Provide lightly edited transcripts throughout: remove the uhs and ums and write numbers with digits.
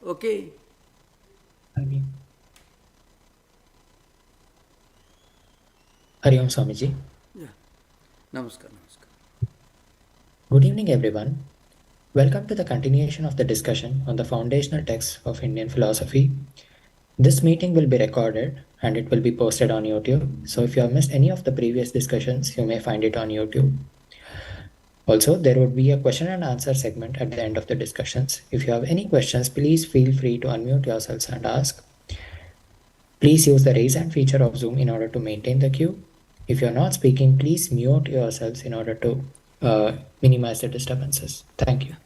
Okay. Hari Hari Om Swamiji. Yeah. Namaskar, namaskar. Good evening, everyone. Welcome to the continuation of the discussion on the foundational texts of Indian philosophy. This meeting will be recorded and it will be posted on YouTube. So if you have missed any of the previous discussions, you may find it on YouTube. Also, there would be a question and answer segment at the end of the discussions. If you have any questions, please feel free to unmute yourselves and ask. Please use the raise hand feature of Zoom in order to maintain the queue. If you're not speaking, please mute yourselves in order to minimize the disturbances. Thank you.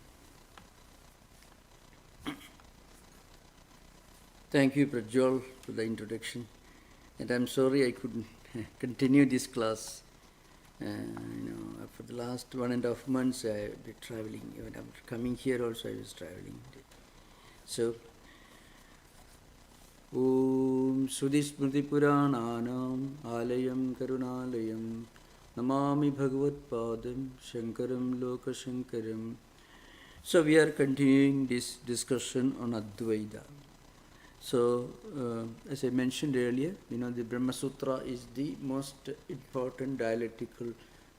Thank you, Prajwal, for the introduction. And I'm sorry I couldn't continue this class. For the last 1.5 months, I've been traveling. Even after coming here also, I was traveling. So, Om Sudhismriti Purananam Alayam Karunalayam Namami Bhagavat Padam Shankaram Loka Shankaram. So, we are continuing this discussion on Advaita. So, as I mentioned earlier, the Brahma Sutra is the most important dialectical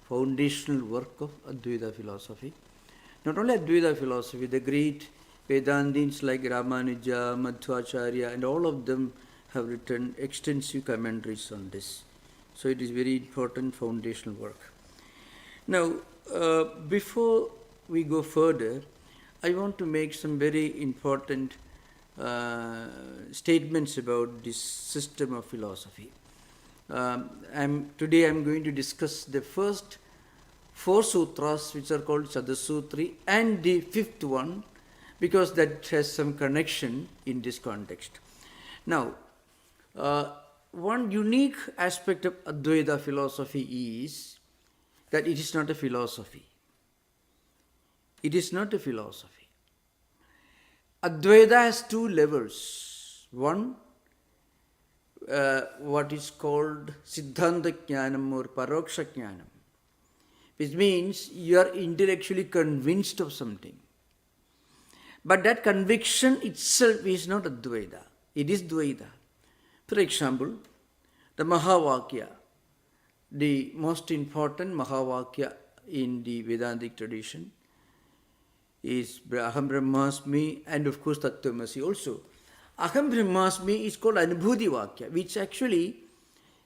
foundational work of Advaita philosophy. Not only Advaita philosophy, the great Vedantins like Ramanuja, Madhvacharya, and all of them have written extensive commentaries on this. So, it is very important foundational work. Now, before we go further, I want to make some very important statements about this system of philosophy. Today I'm going to discuss the first 4 sutras, which are called Chadasutri, and the 5th one, because that has some connection in this context. Now, one unique aspect of Advaita philosophy is that it is not a philosophy. It is not a philosophy. Advaita has 2 levels. One, what is called Siddhanta Jnanam or Paroksha Jnanam, which means you are intellectually convinced of something. But that conviction itself is not Advaita, it is Dvaita. For example, the Mahavakya, the most important Mahavakya in the Vedantic tradition, is Aham Brahmasmi and of course Tattwamasi also. Aham Brahmasmi is called Anubhuti Vakya, which actually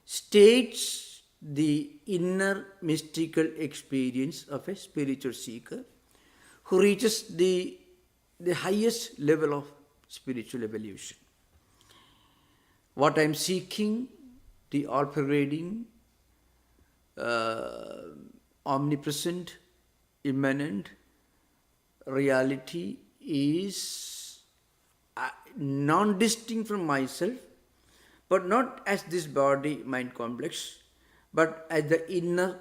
states the inner mystical experience of a spiritual seeker who reaches the highest level of spiritual evolution. What I am seeking, the all-pervading, omnipresent, immanent reality is non-distinct from myself, but not as this body-mind complex, but as the inner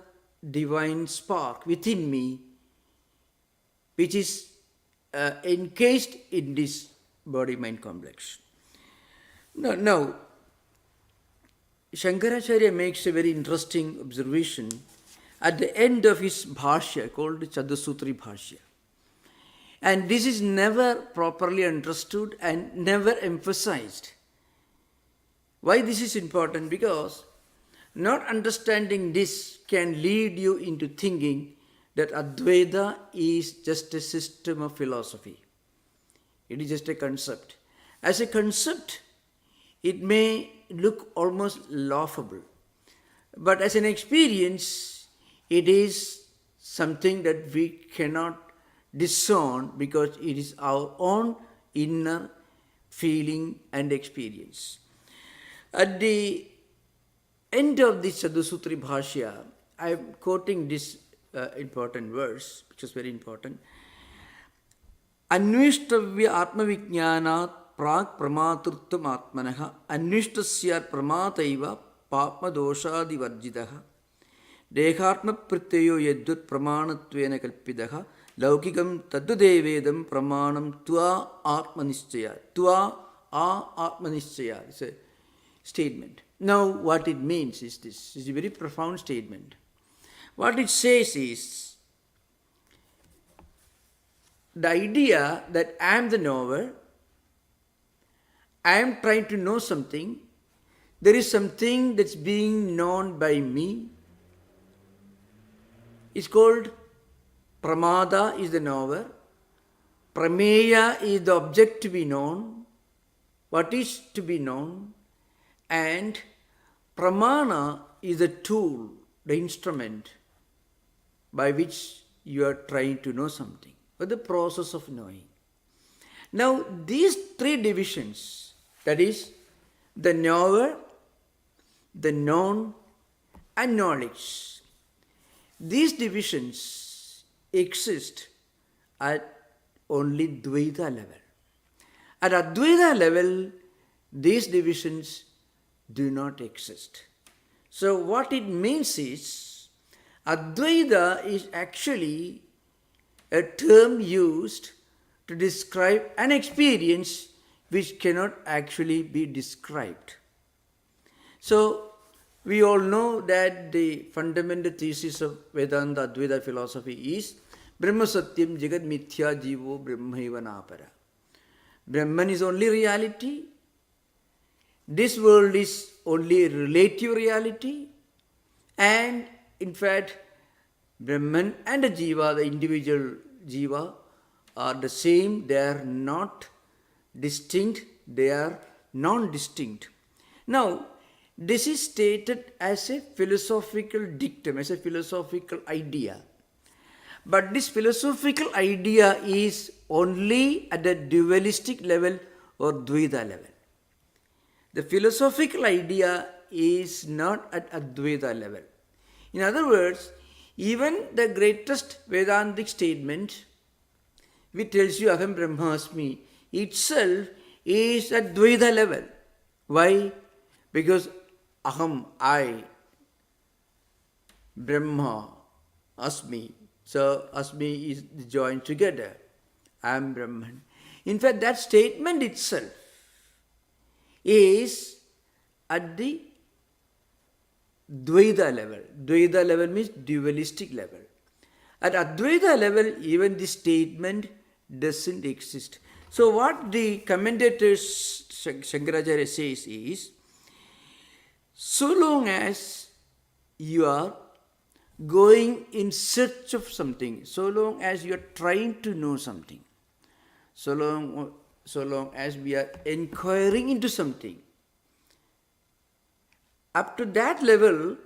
divine spark within me, which is encased in this body-mind complex. Now, Shankaracharya makes a very interesting observation at the end of his bhashya called Chadasutri Bhashya. And this is never properly understood and never emphasized. Why this is important? Because not understanding this can lead you into thinking that Advaita is just a system of philosophy. It is just a concept. As a concept, it may look almost laughable. But as an experience, it is something that we cannot discern because it is our own inner feeling and experience. At the end of this Chadasutri Bhashya, I am quoting this important verse, which is very important. Anvishtavya atmavijnanat prak pramaturtvam atmanaha anvishtasyat pramataiva papma doshadi varjitaha dehatma prityayo yadut pramanatvena kalpidaha Laukikam taddudevedam pramanam tva atmanischaya. Tva atmanischaya is a statement. Now, what it means is this. It's a very profound statement. What it says is, the idea that I am the knower I am trying to know something. There is something that's being known by me. It's called pramada is the knower. Prameya is the object to be known. What is to be known? And pramana is the tool, the instrument by which you are trying to know something, or the process of knowing. Now, these three divisions, that is, the knower, the known, and knowledge, these divisions exist at only Dvaita level. At Advaita level, these divisions do not exist. So what it means is, Advaita is actually a term used to describe an experience which cannot actually be described. So we all know that the fundamental thesis of Vedanta Advaita philosophy is Brahma Satyam Jagat Mithya Jivo Brahmaiva Napara. Brahman is only reality. This world is only a relative reality. And in fact, Brahman and the Jiva, the individual Jiva, are the same. They are not distinct. They are non-distinct. Now, this is stated as a philosophical dictum, as a philosophical idea. But this philosophical idea is only at the dualistic level or Dvaita level. The philosophical idea is not at Advaita level. In other words, even the greatest Vedantic statement, which tells you Aham Brahmasmi, itself is at Dvaita level. Why? Because Aham, I, Brahma, Asmi. So Asmi is joined together. I am Brahman. In fact, that statement itself is at the Dvaita level. Dvaita level means dualistic level. At Advaita level, even this statement doesn't exist. So what the commentators Shankaracharya says is, so long as you are going in search of something, so long as you are trying to know something, so long as we are inquiring into something, up to that level,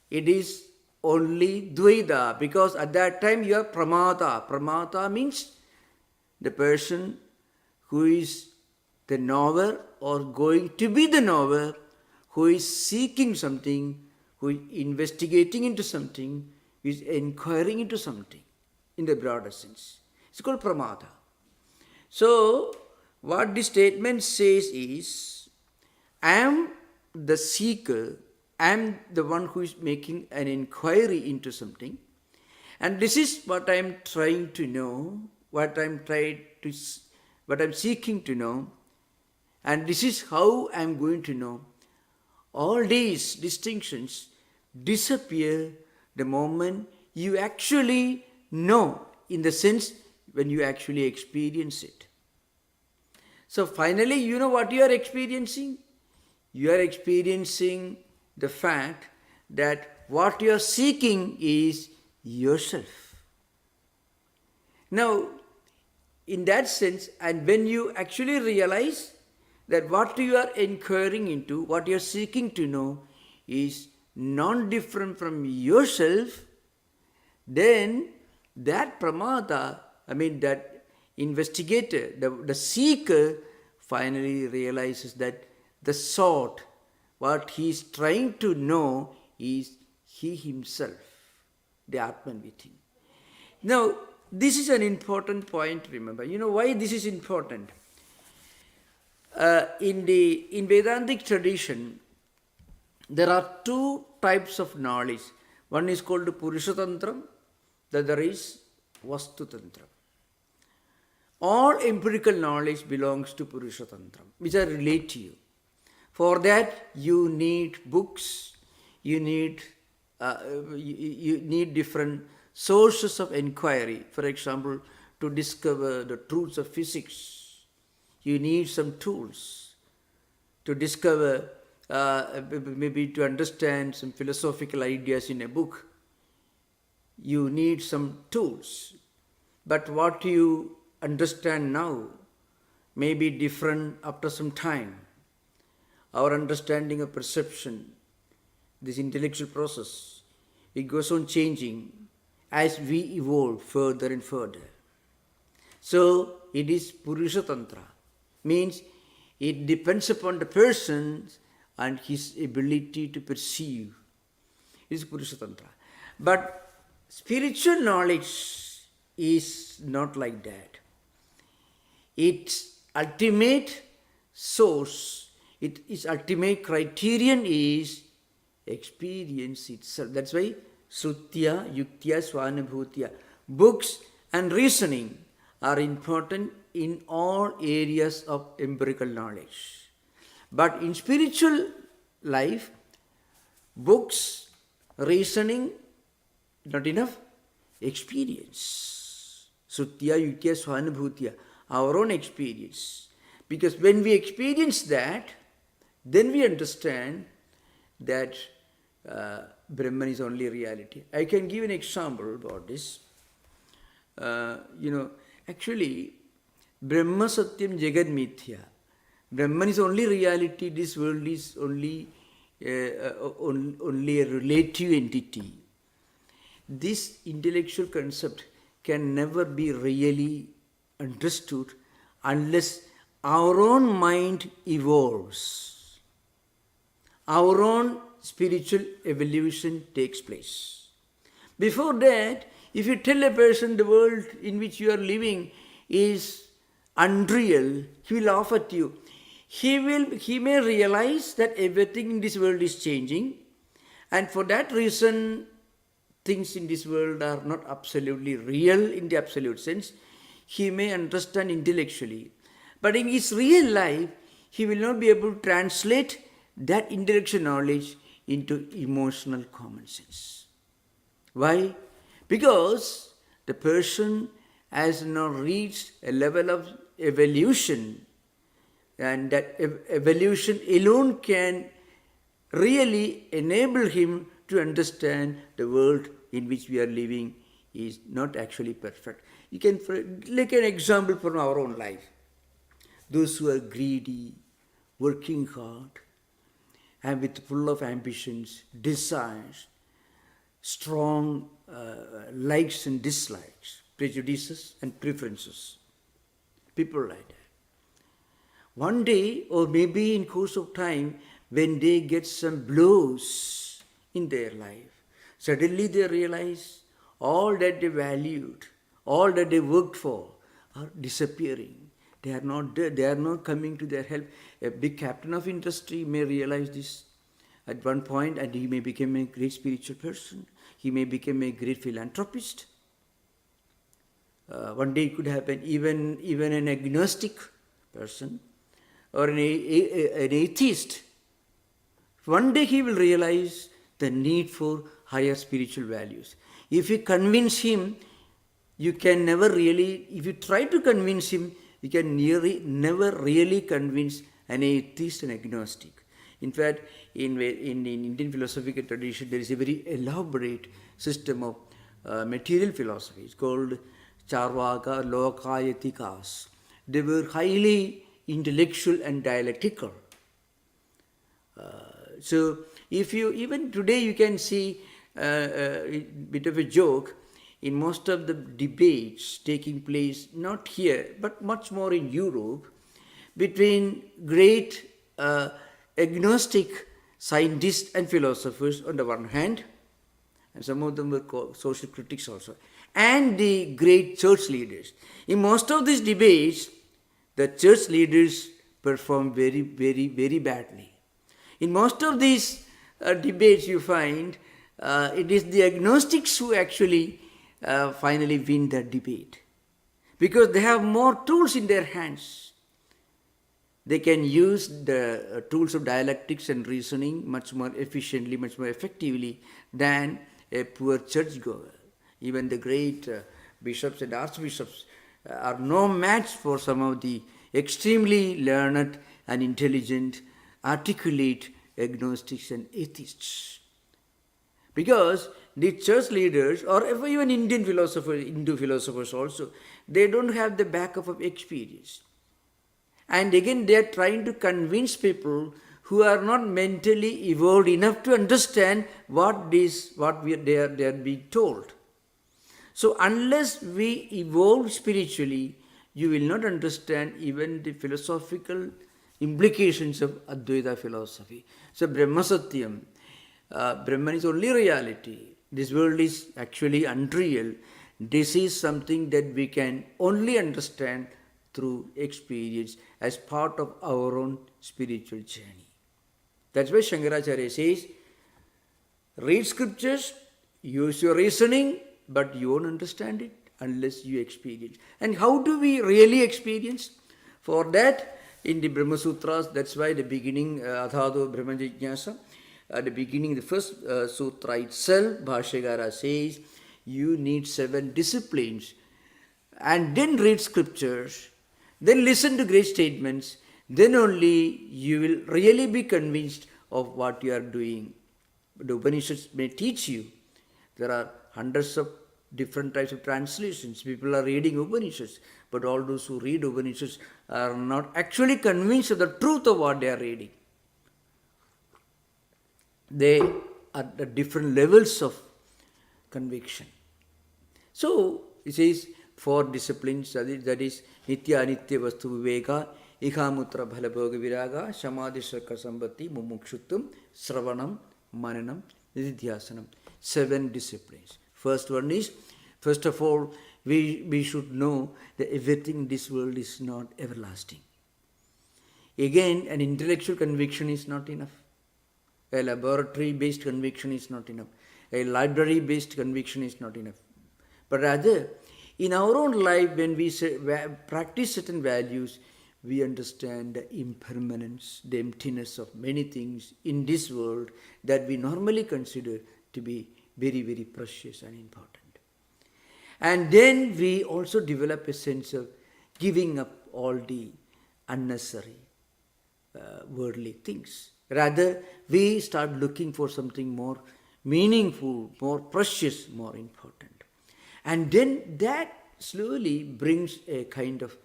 it is only Dvaita, because at that time you are Pramata. Pramata means the person who is the knower or going to be the knower, who is seeking something, who is investigating into something, who is inquiring into something in the broader sense. It's called Pramata. So, what this statement says is, I am the seeker, I am the one who is making an inquiry into something, and this is what I am trying to know, what I am seeking to know, and this is how I am going to know. All these distinctions disappear the moment you actually know, in the sense when you actually experience it. So finally, you know what you are experiencing? You are experiencing the fact that what you are seeking is yourself. Now, in that sense, and when you actually realize that what you are inquiring into, what you are seeking to know is non-different from yourself, then that pramata, that investigator, the seeker, finally realizes that the sought, what he is trying to know is he himself, the Atman within. Now, this is an important point, remember. You know why this is important? In Vedantic tradition, there are two types of knowledge. One is called Purushatantram, the other is Vastutantram. All empirical knowledge belongs to Purushatantram, which are relative. For that, you need books, you need different sources of inquiry. For example, to discover the truths of physics, you need some tools to discover, maybe to understand some philosophical ideas in a book. You need some tools. But what you understand now may be different after some time. Our understanding of perception, this intellectual process, it goes on changing as we evolve further and further. So it is Purusha Tantra, means it depends upon the person and his ability to perceive. It is Purusha Tantra. But spiritual knowledge is not like that. Its ultimate source, its ultimate criterion is experience itself. That's why Srutya, Yuktya, Swanubhutya, books and reasoning are important in all areas of empirical knowledge. But in spiritual life, books, reasoning, not enough. Experience. Srutya, Yuktya, Swanubhutya, our own experience. Because when we experience that, then we understand that Brahman is only reality. I can give an example about this. Actually, Brahma Satyam Jagad Mithya. Brahman is only reality, this world is only a relative entity. This intellectual concept can never be really understood unless our own mind evolves. Our own spiritual evolution takes place. Before that, if you tell a person the world in which you are living is unreal, he will laugh at you. He may realize that everything in this world is changing, and for that reason, things in this world are not absolutely real in the absolute sense. He may understand intellectually, but in his real life, he will not be able to translate that intellectual knowledge into emotional common sense. Why? Because the person has now reached a level of evolution, and that evolution alone can really enable him to understand the world in which we are living is not actually perfect. You can take an example from our own life. Those who are greedy, working hard, and with full of ambitions, desires, strong likes and dislikes, prejudices and preferences. People like that. One day, or maybe in course of time, when they get some blows in their life, suddenly they realize all that they valued, all that they worked for are disappearing. They are not there. They are not coming to their help. A big captain of industry may realize this at one point, and he may become a great spiritual person. He may become a great philanthropist. One day it could happen, even an agnostic person or an atheist. One day he will realize the need for higher spiritual values. If you convince him, you can never really, if you try to convince him, you can never really convince an atheist and agnostic. In fact, in Indian philosophical tradition, there is a very elaborate system of material philosophy. It's called Charvaka, Lokayatikas. They were highly intellectual and dialectical. So, if you, even today you can see a bit of a joke in most of the debates taking place, not here, but much more in Europe, between great agnostic scientists and philosophers on the one hand, and some of them were called social critics also, and the great church leaders. In most of these debates, the church leaders perform very, very, very badly. In most of these debates you find, it is the agnostics who actually finally win that debate, because they have more tools in their hands. They can use the tools of dialectics and reasoning much more efficiently, much more effectively than a poor churchgoer. Even the great bishops and archbishops are no match for some of the extremely learned and intelligent, articulate agnostics and atheists. Because the church leaders, or even Indian philosophers, Hindu philosophers also, they don't have the backup of experience. And again, they are trying to convince people who are not mentally evolved enough to understand they are being told. So unless we evolve spiritually, you will not understand even the philosophical implications of Advaita philosophy. So Brahma Satyam, Brahman is only reality. This world is actually unreal. This is something that we can only understand through experience as part of our own spiritual journey. That's why Shankaracharya says, read scriptures, use your reasoning, but you won't understand it unless you experience. And how do we really experience? For that, in the Brahma Sutras, that's why the beginning, Adhado Brahma Jignasa, at the beginning, the first sutra itself, Bhashyakara says, you need 7 disciplines. And then read scriptures, then listen to great statements, then only you will really be convinced of what you are doing. The Upanishads may teach you. There are hundreds of different types of translations. People are reading Upanishads, but all those who read Upanishads are not actually convinced of the truth of what they are reading. They are at different levels of conviction. So, it says 4 disciplines, that is Nitya Anitya Vastu Viveka, Ihamutra Bhalabhoga Viraga, Samadhi Shaka Sambhati, Mumukshuttam, Sravanam, Mananam, Nididhyasanam. 7 disciplines. First one is, first of all, we should know that everything in this world is not everlasting. Again, an intellectual conviction is not enough. A laboratory-based conviction is not enough. A library-based conviction is not enough. But rather, in our own life, when we practice certain values, we understand the impermanence, the emptiness of many things in this world that we normally consider to be very, very precious and important. And then we also develop a sense of giving up all the unnecessary worldly things. Rather, we start looking for something more meaningful, more precious, more important. And then that slowly brings a kind of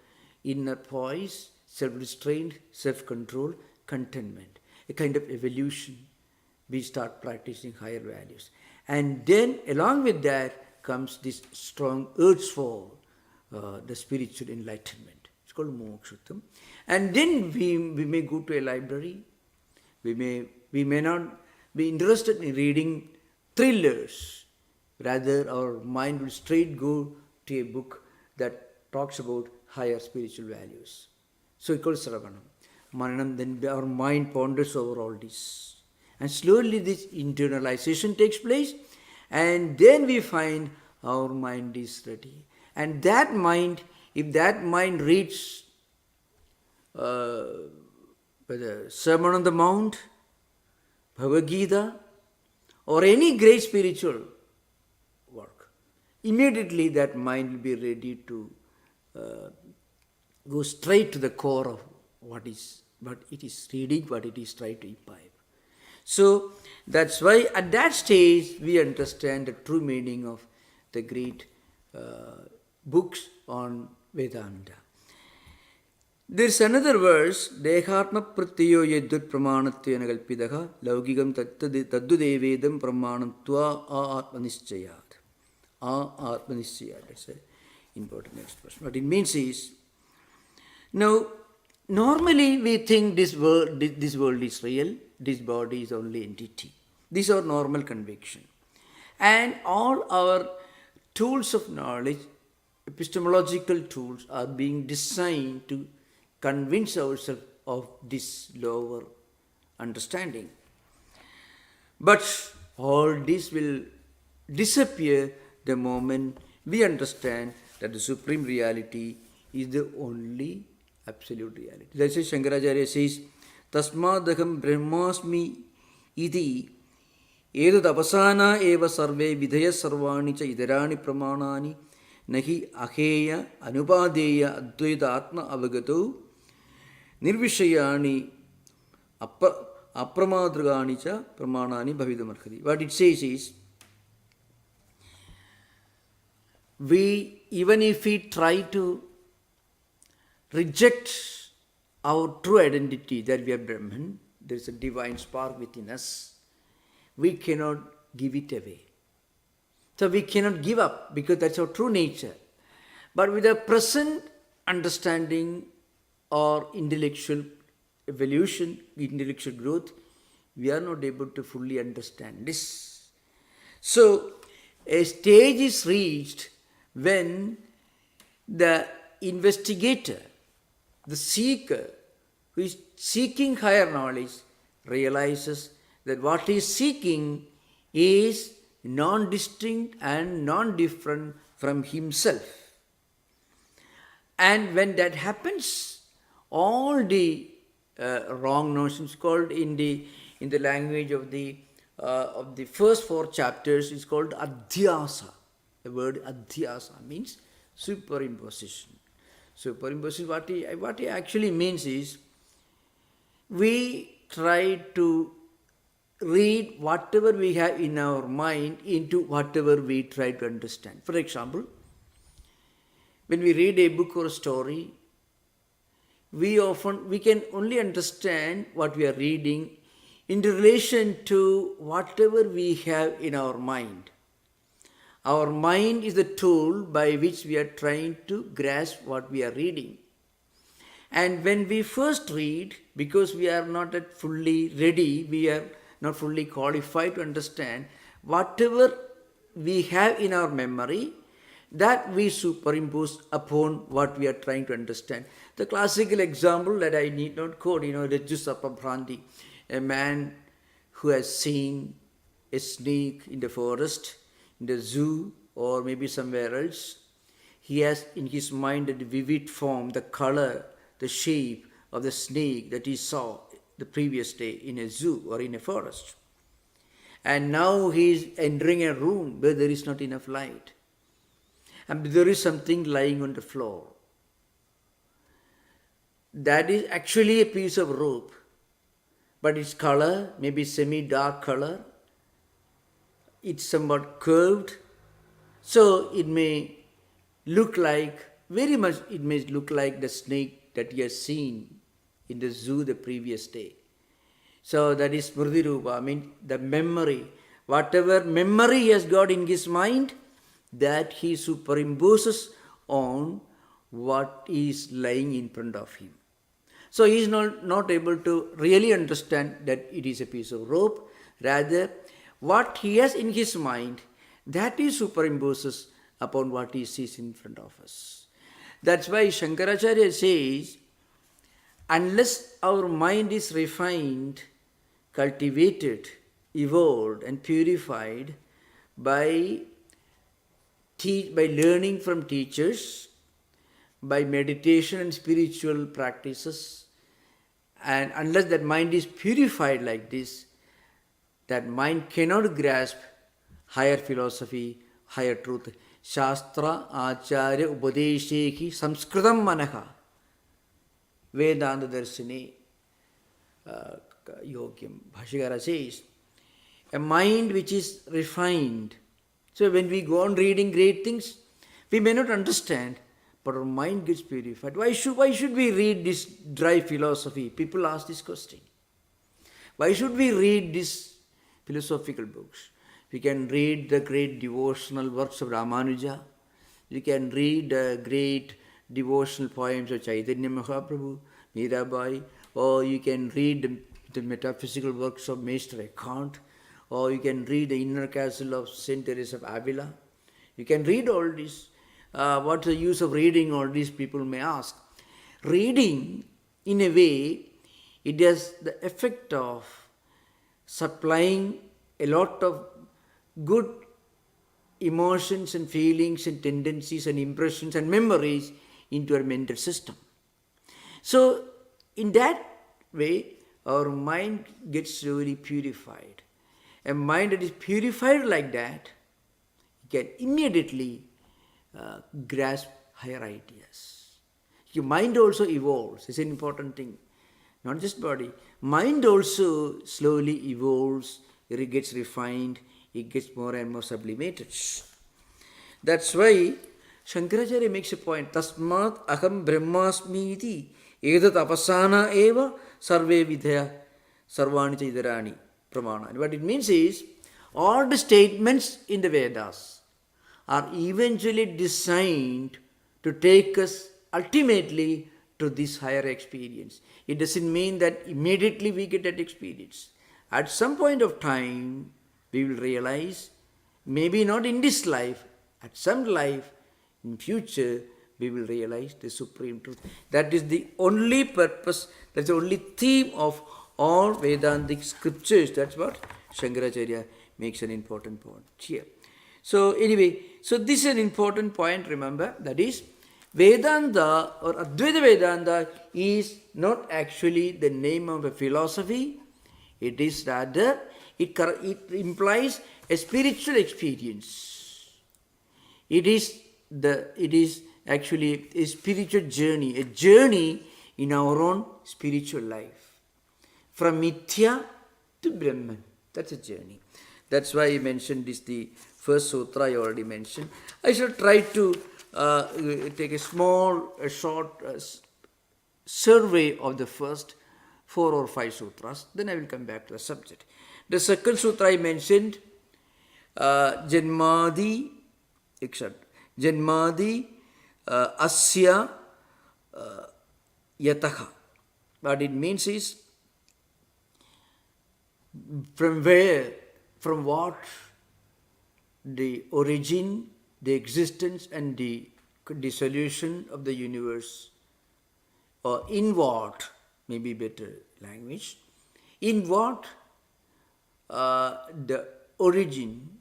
inner poise, self-restraint, self-control, contentment, a kind of evolution. We start practicing higher values. And then along with that comes this strong urge for the spiritual enlightenment. It's called Mokshuttam. And then we may go to a library. We may not be interested in reading thrillers. Rather, our mind will straight go to a book that talks about higher spiritual values. So it calls Sravanam. Mananam, then our mind ponders over all this. And slowly this internalization takes place, and then we find our mind is ready. And that mind, if that mind reads whether Sermon on the Mount, Bhagavad Gita, or any great spiritual work, immediately that mind will be ready to go straight to the core of what it is reading, what it is trying to imbibe. So that's why at that stage we understand the true meaning of the great books on Vedanta. There is another verse, Dehatma Pratyo Yedut Pramanatyena Kalpidaha Laugigam Taddudevedam Pramanatva Atmanischayat. Atmanischayat, that's an important expression. What it means is, now, normally we think this world is real, this body is only entity. This is our normal conviction. And all our tools of knowledge, epistemological tools, are being designed to convince ourselves of this lower understanding. But all this will disappear the moment we understand that the supreme reality is the only absolute reality. That's why Shankaracharya says, Tasmadaham Brahmasmi iti edu tapasana eva sarve vidhaya sarvani cha idarani pramanani nahi aheya anupadeya advaita atma avagato Nirvishayani apramadrugani cha pramanani bhavidamarhati. What it says is, even if we try to reject our true identity that we are Brahman, there is a divine spark within us, we cannot give it away. So we cannot give up because that's our true nature. But with the present understanding or intellectual evolution, intellectual growth, we are not able to fully understand this. So a stage is reached when the investigator, the seeker, who is seeking higher knowledge, realizes that what he is seeking is non-distinct and non-different from himself. And when that happens, all the wrong notions called in the language of the first 4 chapters is called adhyasa. The word adhyasa means superimposition. Superimposition, what it actually means is, we try to read whatever we have in our mind into whatever we try to understand. For example, when we read a book or a story, we can only understand what we are reading in relation to whatever we have in our mind. Our mind is the tool by which we are trying to grasp what we are reading. And when we first read, because we are not yet fully ready, we are not fully qualified to understand, whatever we have in our memory, that we superimpose upon what we are trying to understand. The classical example that I need not quote, Rajusapabhranti, a man who has seen a snake in the forest, in the zoo, or maybe somewhere else. He has in his mind a vivid form, the color, the shape of the snake that he saw the previous day in a zoo or in a forest. And now he is entering a room where there is not enough light. And there is something lying on the floor. That is actually a piece of rope, but its color, maybe semi-dark color, it's somewhat curved, so it may look like, very much it may look like the snake that he has seen in the zoo the previous day. So that is Smriti Rupa, I mean the memory. Whatever memory he has got in his mind, that he superimposes on what is lying in front of him. So he is not able to really understand that it is a piece of rope. Rather, what he has in his mind, that he superimposes upon what he sees in front of us. That's why Shankaracharya says, unless our mind is refined, cultivated, evolved and purified by learning from teachers, by meditation and spiritual practices, and unless that mind is purified like this, that mind cannot grasp higher philosophy, higher truth. Shastra, Acharya, Upadesheki, Samskritam Manaha, Vedanta Darsine, Yogyam. Bhashikara says, a mind which is refined. So when we go on reading great things, we may not understand, but our mind gets purified. Why should we read this dry philosophy? People ask this question. Why should we read these philosophical books? We can read the great devotional works of Ramanuja. We can read the great devotional poems of Chaitanya Mahaprabhu, Mirabai, or you can read the metaphysical works of Master Eckhart, or you can read the Inner Castle of Saint Teresa of Avila. You can read all this. What's the use of reading all these, people may ask. Reading, in a way, it has the effect of supplying a lot of good emotions and feelings and tendencies and impressions and memories into our mental system. So, in that way, our mind gets really purified. A mind that is purified like that can immediately grasp higher ideas. Your mind also evolves. It's an important thing. not just body. Mind also slowly evolves, it gets refined, it gets more and more sublimated. That's why Shankaracharya makes a point, Tasmat aham brahmasmi iti edat apasana eva sarve vidya sarvani chaidarani pramana. What it means is, all the statements in the Vedas are eventually designed to take us ultimately to this higher experience. It doesn't mean that immediately we get that experience. At some point of time, we will realize, maybe not in this life, at some life in future, we will realize the supreme truth. That is the only purpose, that's the only theme of all Vedantic scriptures. That's what Shankaracharya makes an important point here. So anyway, so this is an important point, remember, that is, Vedanta or Advaita Vedanta is not actually the name of a philosophy. It is rather, it implies a spiritual experience. It is actually a spiritual journey, a journey in our own spiritual life. From Mithya to Brahman. That's a journey. That's why I mentioned this, the first sutra I already mentioned. I shall try to take a short survey of the first 4 or 5 sutras. Then I will come back to the subject. The second sutra I mentioned, Janmadi, except Janmadi Asya Yataha. What it means is, from where, from what the origin, the existence and the dissolution of the universe, or in what, maybe better language, in what the origin,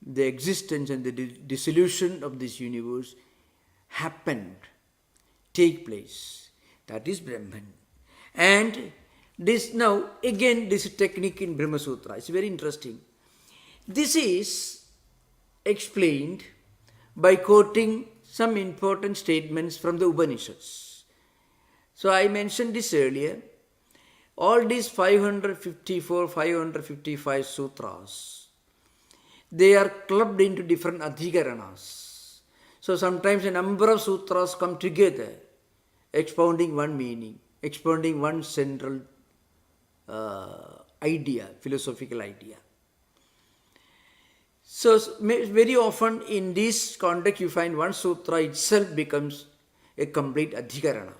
the existence and the dissolution of this universe happened, take place. That is Brahman. And this now, again, this technique in Brahma Sutra, it's very interesting. This is explained by quoting some important statements from the Upanishads. So I mentioned this earlier. All these 554, 555 sutras, they are clubbed into different adhikaranas. So sometimes a number of sutras come together, expounding one meaning, expounding one central idea, philosophical idea. So very often in this context you find one sutra itself becomes a complete adhikarana.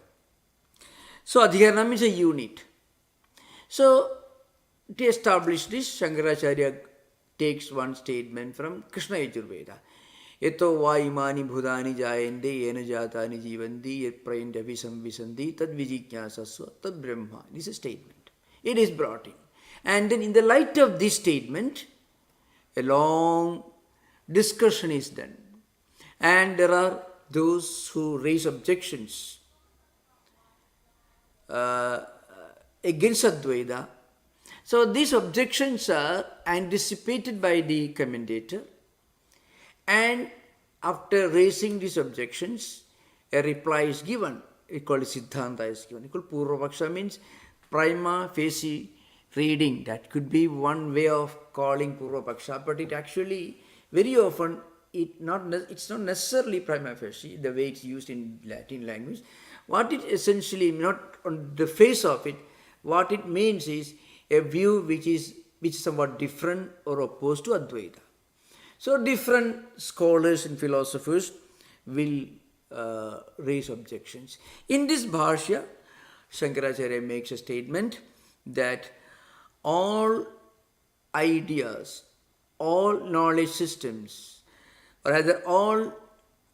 So adhikarana means a unit. So to establish this, Shankaracharya takes one statement from Krishna Yajurveda. Yato va imani bhudani jayende yena jatani jivanti yat prayandavi samvisanti tad vijijñāsasva tad brahma. This is a statement. It is brought in. And then in the light of this statement, a long discussion is done. And there are those who raise objections against Advaita. So these objections are anticipated by the commentator, and after raising these objections, a reply is given. It's called Siddhanta is given. It's called Purvapaksha, means prima facie reading. That could be one way of calling Purvapaksha, but it actually, very often, it's not necessarily prima facie, the way it's used in Latin language. What it essentially, not on the face of it, what it means is a view which is somewhat different or opposed to Advaita. So different scholars and philosophers will raise objections. In this Bhashya, Shankaracharya makes a statement that all ideas, all knowledge systems, or rather all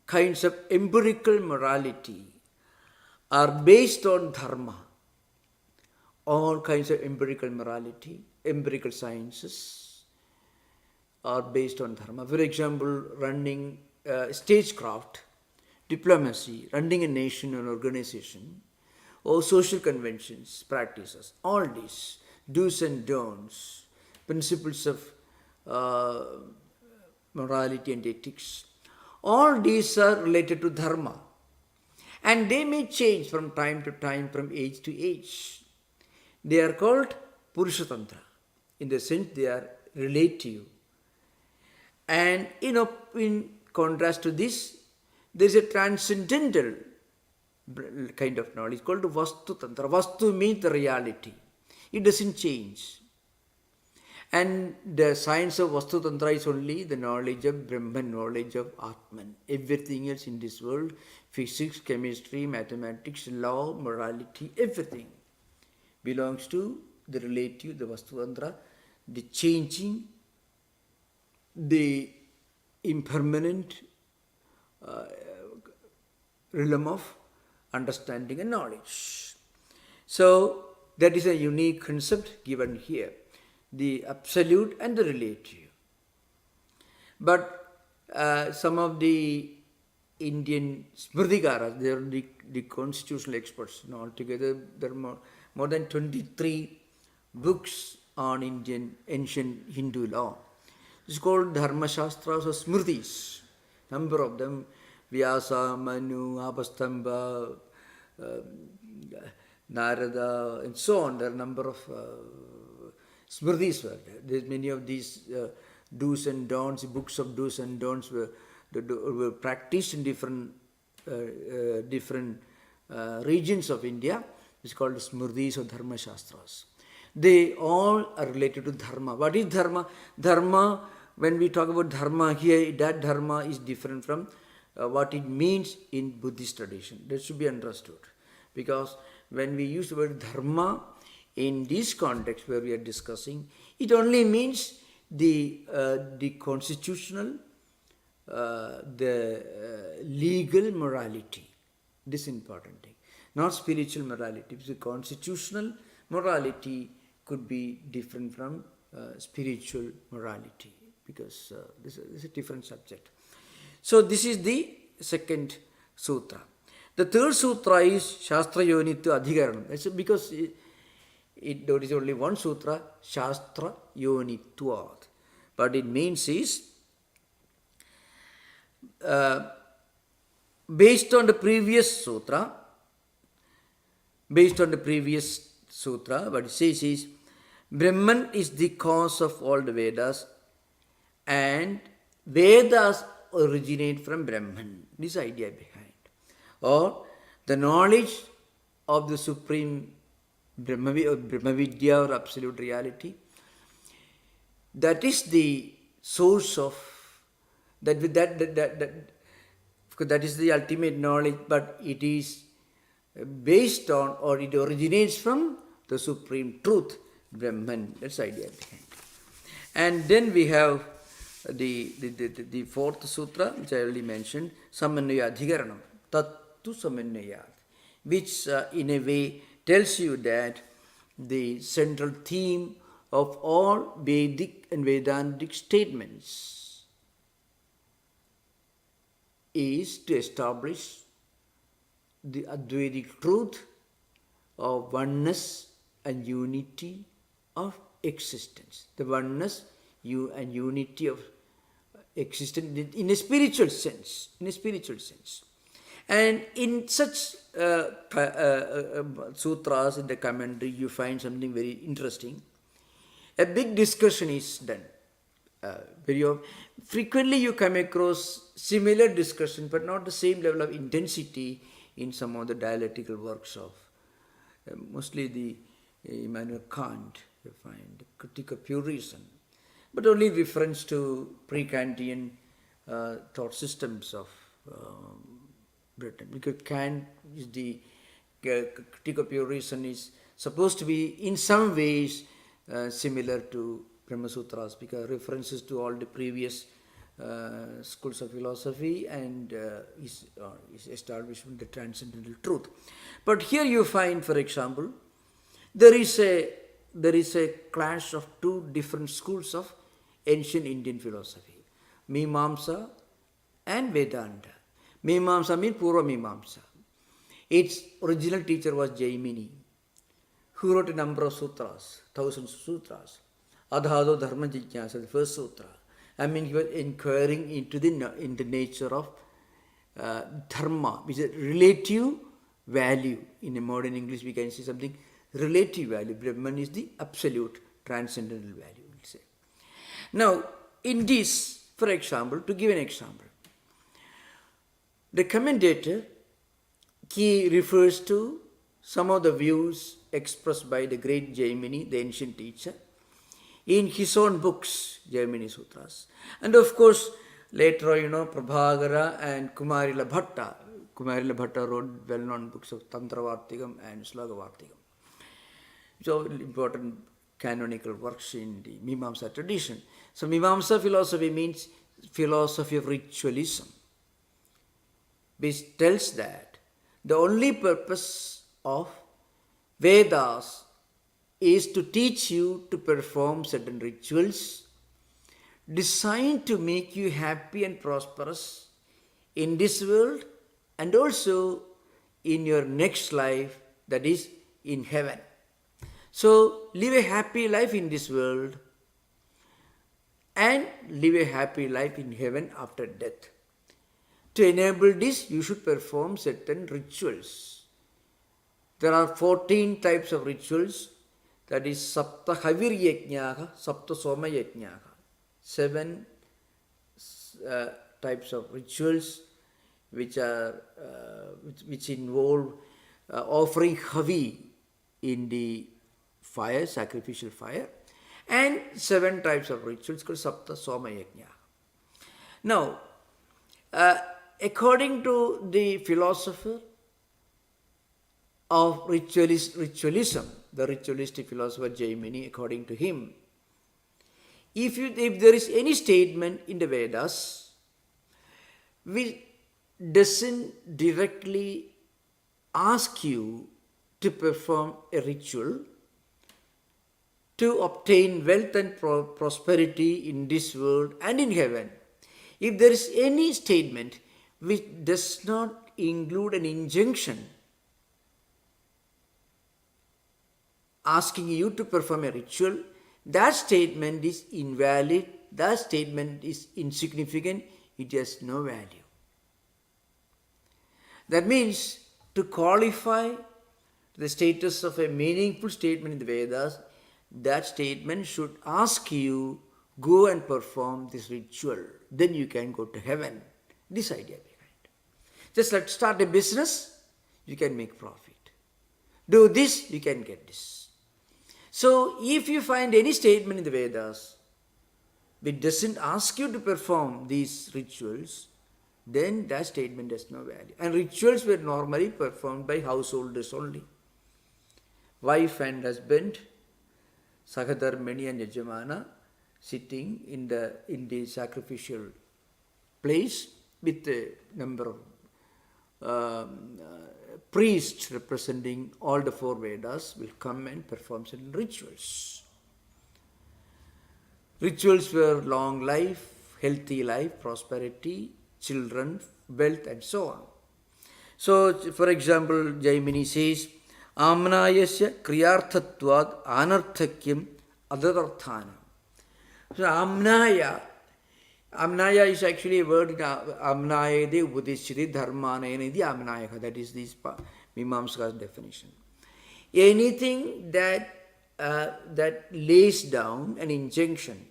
kinds of empirical morality are based on dharma. All kinds of empirical morality, empirical sciences are based on dharma. For example, running stagecraft, diplomacy, running a nation or organization, or social conventions, practices, all these do's and don'ts, principles of morality and ethics, all these are related to dharma. And they may change from time to time, from age to age. They are called Purusha Tantra. In the sense they are relative. And in contrast to this, there is a transcendental kind of knowledge called Vastu Tantra. Vastu means the reality. It doesn't change. And the science of Vastu Tantra is only the knowledge of Brahman, knowledge of Atman. Everything else in this world, physics, chemistry, mathematics, law, morality, everything belongs to the relative, the Vastu Tantra, the changing, the impermanent realm of understanding and knowledge. So that is a unique concept given here, the absolute and the relative. But some of the Indian Smritikaras, they are the constitutional experts. Altogether, there are more than 23 books on Indian ancient Hindu law. It's called Dharma Shastras or Smritis. Number of them, Vyasa, Manu, Abhastamba, Narada, and so on. There are a number of Smritis were there. There's many of these do's and don'ts, books of do's and don'ts were practiced in different regions of India. It's called Smritis or Dharma Shastras. They all are related to Dharma. What is Dharma? Dharma, when we talk about Dharma here, that Dharma is different from what it means in Buddhist tradition. That should be understood. Because when we use the word Dharma in this context where we are discussing, it only means the constitutional, the legal morality. This is important thing. Not spiritual morality. The constitutional morality could be different from spiritual morality, because this is a different subject. So this is the second sutra. The third sutra is Shastra Yonitva Adhikaranam. That's because there is only one sutra, Shastra Yonitvat. But it means is, based on the previous sutra, what it says is, Brahman is the cause of all the Vedas, and Vedas originate from Brahman. This idea behind. Or the knowledge of the supreme Brahma Vidya or absolute reality, that is the source of, that is the ultimate knowledge, but it is based on, or it originates from the supreme truth, Brahman. That's the idea behind. And then we have the fourth sutra, which I already mentioned, Samannaya Adhikaranam, Tattu Samannaya, which in a way tells you that the central theme of all Vedic and Vedantic statements is to establish the Advaitic truth of oneness and unity of existence. The oneness and unity of existence in a spiritual sense. And in such sutras, in the commentary, you find something very interesting. A big discussion is done. Frequently you come across similar discussion, but not the same level of intensity in some of the dialectical works of mostly the Immanuel Kant. You find the critique of pure reason, but only reference to pre-Kantian thought systems of Britain, because Kant is the critique of pure reason is supposed to be in some ways similar to Brahma Sutras, because references to all the previous schools of philosophy and his establishment of the transcendental truth. But here you find, for example, there is a clash of two different schools of ancient Indian philosophy, Mimamsa and Vedanta. Mimamsa means Purva Mimamsa. Its original teacher was Jaimini, who wrote a number of sutras, thousands of sutras. Adhado Dharma Jijnasa, the first sutra. I mean, he was inquiring into the nature of dharma, which is a relative value. In a modern English, we can say something relative value. Brahman is the absolute transcendental value, we'll say. Now, in this, for example, to give an example, the commentator, he refers to some of the views expressed by the great Jaimini, the ancient teacher, in his own books, Jaimini Sutras. And of course, later on, Prabhagara and Kumarila Bhatta. Kumarila Bhatta wrote well-known books of Tantravartikam and Slogavartikam. So, important canonical works in the Mimamsa tradition. So, Mimamsa philosophy means philosophy of ritualism, which tells that the only purpose of Vedas is to teach you to perform certain rituals designed to make you happy and prosperous in this world and also in your next life, that is in heaven. So live a happy life in this world and live a happy life in heaven after death. To enable this, you should perform certain rituals. There are 14 types of rituals, that is Sapta Havir Yajnaha, Sapta Soma Yajnaha. 7 types of rituals which involve offering Havi in the fire, sacrificial fire, and 7 types of rituals called Sapta Soma Yajnaha. Now, according to the philosopher of ritualism, the ritualistic philosopher Jaimini, according to him, if there is any statement in the Vedas which doesn't directly ask you to perform a ritual to obtain wealth and prosperity in this world and in heaven, if there is any statement which does not include an injunction asking you to perform a ritual, that statement is invalid, that statement is insignificant, it has no value. That means to qualify the status of a meaningful statement in the Vedas, that statement should ask you, go and perform this ritual, then you can go to heaven. This idea behind. Just let's start a business, you can make profit. Do this, you can get this. So, if you find any statement in the Vedas which doesn't ask you to perform these rituals, then that statement has no value. And rituals were normally performed by householders only. Wife and husband, Sagadharmani and Yajamana, sitting in the sacrificial place with a number of priests representing all the 4 Vedas will come and perform certain rituals. Rituals were long life, healthy life, prosperity, children, wealth, and so on. So, for example, Jaimini says, Amnayasya kriyarthatvad anarthakyam adadarthana. So, Amnaya is actually a word in Amnayade Udishri Dharmanayana Amnayaka. That is this Mimamsa's definition. Anything that lays down an injunction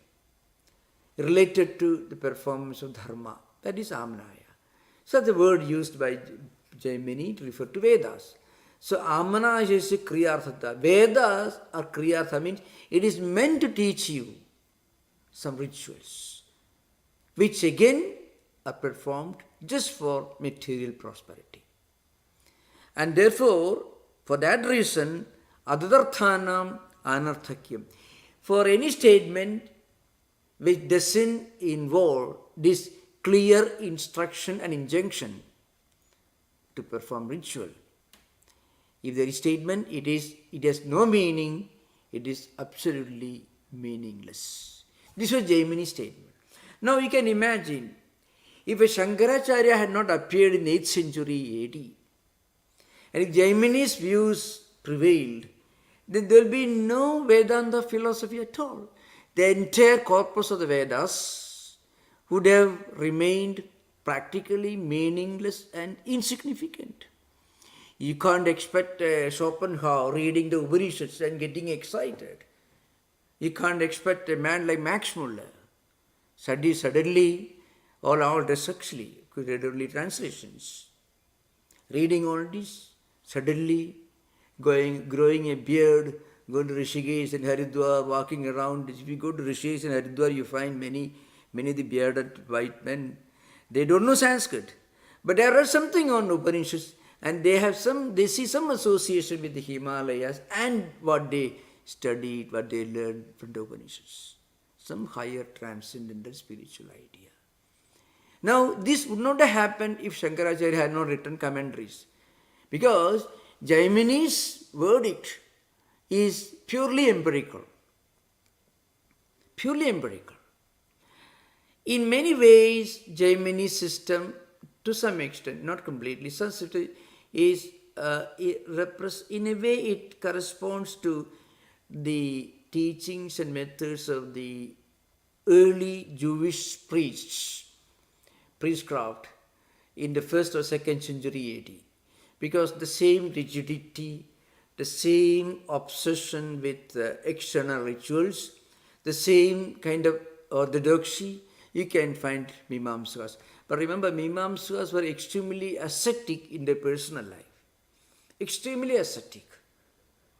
related to the performance of dharma, that is Amnaya. So the word used by Jaimini to refer to Vedas. So Amnaya is a Kriyarthata. Vedas are Kriyartha, means it is meant to teach you some rituals, which again are performed just for material prosperity. And therefore, for that reason, adadarthanam anarthakyam. For any statement which doesn't involve this clear instruction and injunction to perform ritual, if there is statement, it has no meaning, it is absolutely meaningless. This was Jaimini's statement. Now you can imagine, if a Shankaracharya had not appeared in the 8th century AD, and if Jaimini's views prevailed, then there will be no Vedanta philosophy at all. The entire corpus of the Vedas would have remained practically meaningless and insignificant. You can't expect Schopenhauer reading the Upanishads and getting excited. You can't expect a man like Max Muller. Suddenly, all Aldous Huxley, could read only translations. Reading all this, suddenly growing a beard, going to Rishikesh and Haridwar, walking around. If you go to Rishikesh and Haridwar, you find many of the bearded white men. They don't know Sanskrit, but there are something on Upanishads, and they see some association with the Himalayas and what they studied, what they learned from the Upanishads. Some higher transcendental spiritual idea. Now, this would not have happened if Shankaracharya had not written commentaries. Because Jaimini's verdict is purely empirical. Purely empirical. In many ways, Jaimini's system, to some extent, not completely, is in a way it corresponds to the teachings and methods of the early Jewish priestcraft in the 1st or 2nd century AD. Because the same rigidity, the same obsession with external rituals, the same kind of orthodoxy, you can find Mimamsakas. But remember, Mimamsakas were extremely ascetic in their personal life. Extremely ascetic.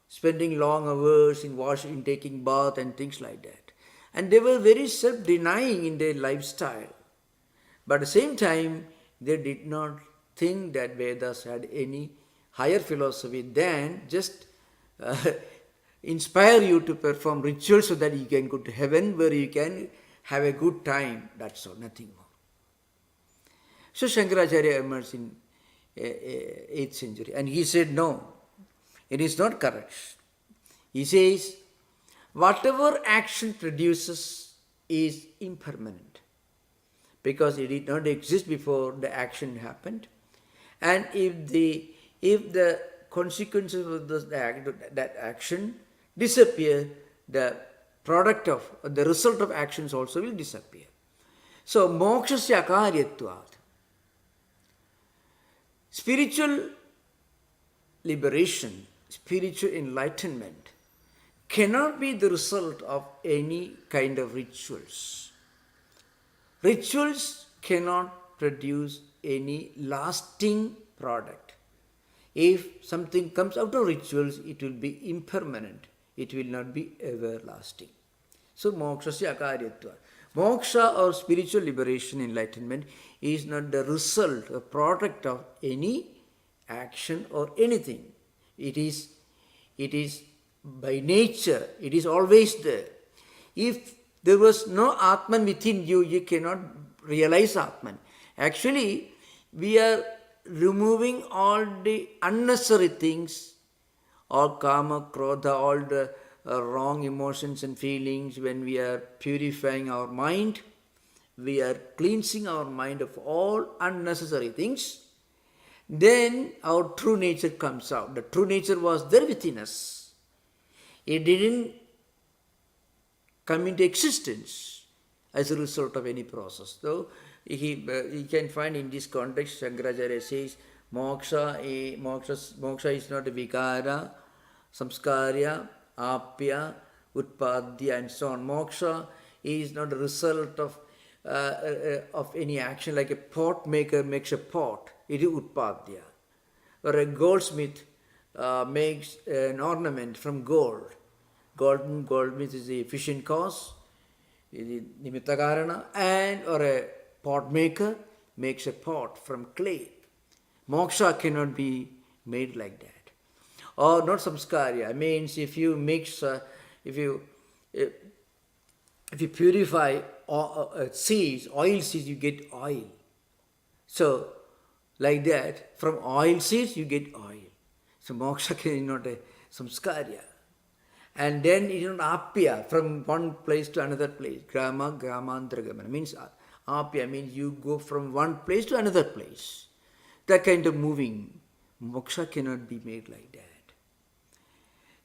Spending long hours in taking bath and things like that. And they were very self-denying in their lifestyle. But at the same time, they did not think that Vedas had any higher philosophy than just inspire you to perform rituals so that you can go to heaven where you can have a good time. That's all, nothing more. So Shankaracharya emerged in 8th century and he said, no, it is not correct. He says, whatever action produces is impermanent because it did not exist before the action happened. And if the consequences of that action disappear, the product of, the result of actions also will disappear. So, mokshasya akaryatvat. Spiritual liberation, spiritual enlightenment cannot be the result of any kind of rituals. Rituals cannot produce any lasting product. If something comes out of rituals, it will be impermanent. It will not be everlasting. So, mokshasya akaryatva. Moksha or spiritual liberation, enlightenment is not the result, a product of any action or anything. It is by nature, it is always there. If there was no Atman within you, you cannot realize Atman. Actually, we are removing all the unnecessary things, all kama, krodha, all the wrong emotions and feelings. When we are purifying our mind, we are cleansing our mind of all unnecessary things. Then our true nature comes out. The true nature was there within us. It didn't come into existence as a result of any process. So, you can find in this context, Shankaracharya says, moksha is not a vikara, samskarya, apya, utpadya, and so on. Moksha is not a result of any action, like a pot maker makes a pot. It is utpadya. Or a goldsmith makes an ornament from gold. Goldsmith is the efficient cause, nimitta karana, or a pot maker makes a pot from clay. Moksha cannot be made like that. Or not samskarya, means if you mix, if you purify seeds, oil seeds, you get oil. So, like that, from oil seeds you get oil. So, moksha is not a samskarya. And then it is not apya, from one place to another place. Gramantragamana means apya means you go from one place to another place. That kind of moving. Moksha cannot be made like that.